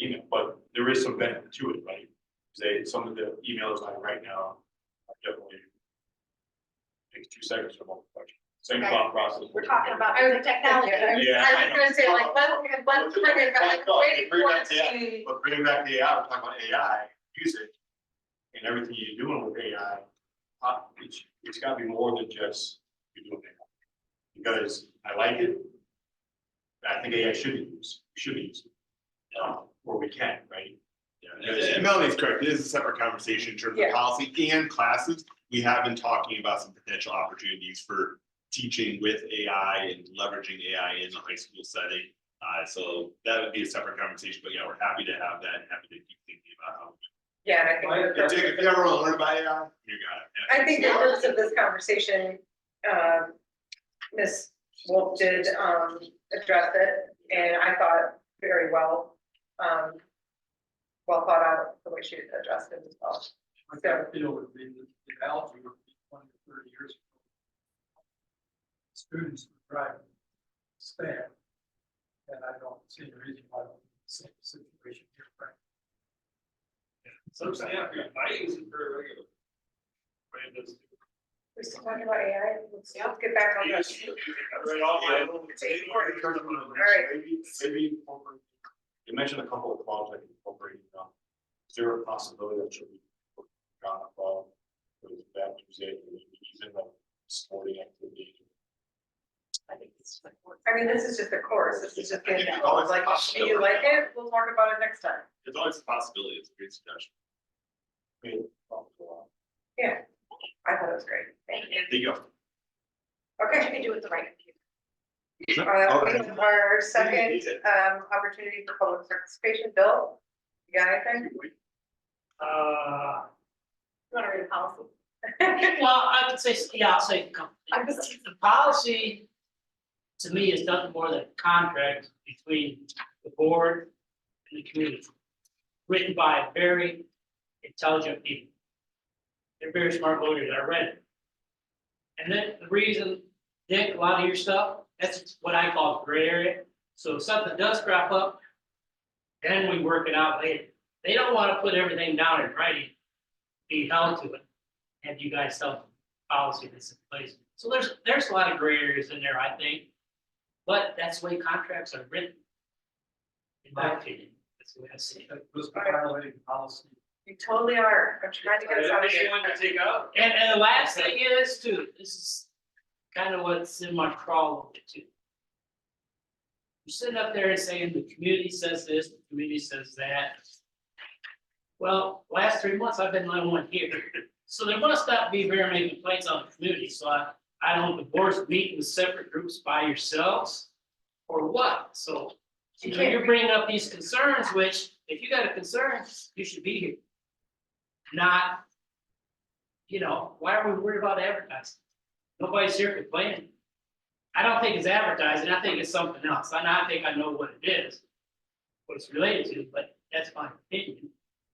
email, but there is some benefit to it, right? Because some of the emails I write now are definitely takes 2 seconds for multiplication. Same thought process. We're talking about the technology. Yeah. I was gonna say, like, let's bring it back, wait Bring for back it the to. But bringing back the AI, we're talking about AI, use it, and everything you're doing with AI, it's gotta be more than just you doing AI. Because I like it, I think AI should be used, where we can, right? Yeah, and Melanie's correct, it is a separate conversation in terms Yeah. of policy and classes. We have been talking about some potential opportunities for teaching with AI and leveraging AI in the high school setting. So that would be a separate conversation, but yeah, we're happy to have that, and happy to keep thinking about how. Yeah, and I think. And Dick, if you ever want to learn about AI, you got it. Yeah. I think the purpose of this conversation, Ms. Wolf did, address it, and I thought very well, well thought out the way she addressed it as well. I gotta feel would be the analogy would be 20 or 30 years ago. Students would drive staff. And I don't see a reason why the same situation here, right? Some staff, I use it very regularly. Right, that's- We're still talking about AI, let's get back on this. I read all my own. Alright. Maybe incorporate, you mentioned a couple of calls like incorporating, is there a possibility that should be gone above? With that, using the sporting activity. I think it's like. I mean, this is just a course, this is just getting, It's always like, possible. if you like it, we'll talk about it next time. It's always a possibility, it's a great suggestion. Yeah, I thought it was great, thank you. There you go. You Okay, can do it the right computer. we have our second, opportunity for public participation, Bill, you got anything? You wanna read a policy? Well, I would say, yeah, I'll say a couple things. The policy, to me, is nothing more than a contract between the board and the community. Written by very intelligent people. They're very smart voters, I read it. And then the reason, Dick, a lot of your stuff, that's what I call gray area. So if something does crop up, then we work it out later. They don't want to put everything down in writing, be held to it. And you guys tell policy that's in place. So there's a lot of gray areas in there, I think. But that's the way contracts are written. In my opinion, that's the way I see it. Those violating policy. You totally are, I'm trying to get us out of here. Anyone to take out? And the last thing is too, this is kind of what's in my crawl over too. You're sitting up there and saying the community says this, the community says that. Well, last 3 months I've been the only one here. So there must not be very many complaints on the community, so I don't know if the board's meeting with separate groups by yourselves or what, so. You know, you're bringing up these concerns, which if you got a concern, you should be here. Not, you know, why are we worried about advertising? Nobody's here complaining. I don't think it's advertising, I think it's something else, and I think I know what it is. What it's related to, but that's my opinion,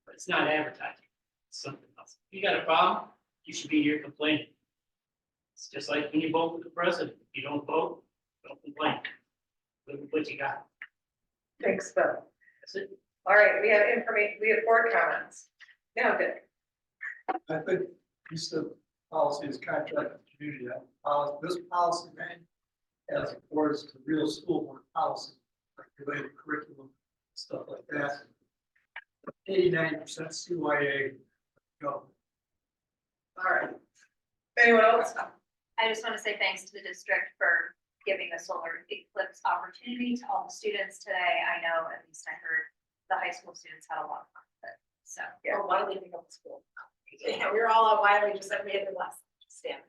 but it's not advertising, it's something else. If you got a problem, you should be here complaining. It's just like when you vote for the president, if you don't vote, don't complain. Look at what you got, Thanks, Bill. that's it. All right, we have information, we have board comments. Now, Dick. I think use of policy is contract with community. This policy, man, as opposed to real school board policy, like related curriculum, stuff like that. 89% CYA. Go. All right. Anyone else? I just want to say thanks to the district for giving the solar eclipse opportunity to all the students today. I know, at least I heard, the high school students had a lot of fun with it, so. Or Wiley Middle School. Yeah, we were all at Wiley, just like we had the last stand.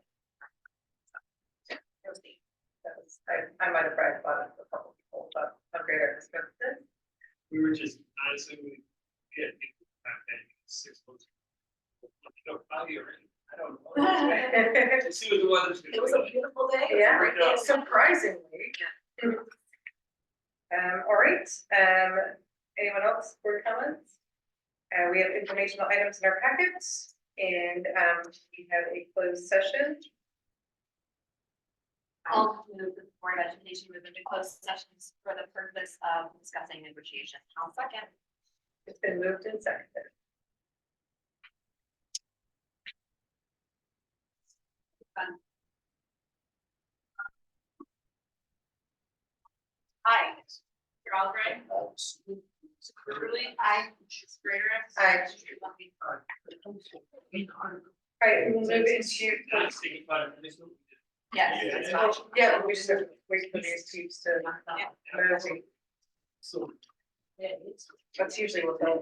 It was neat. That was, I might have bragged about it to a couple people, but I'm great at this. We were just, honestly, we had people back then, 6 months. You know, 5 years, I don't know. Let's see what the weather's gonna be. It was a beautiful day. It was a Yeah, great day. surprisingly. All right, anyone else for comments? We have informational items in our packets, and, we have a closed session. I'll move the Board of Education move into closed sessions for the purpose of discussing negotiations. I'll second. It's been moved and seconded. Hi. You're all right? Really? I. Greater. Aye. All right, we'll move into. Can I speak about it? Yes, Yeah. that's fine. Yeah, we just have to wait for these teams to. So. That's usually what they'll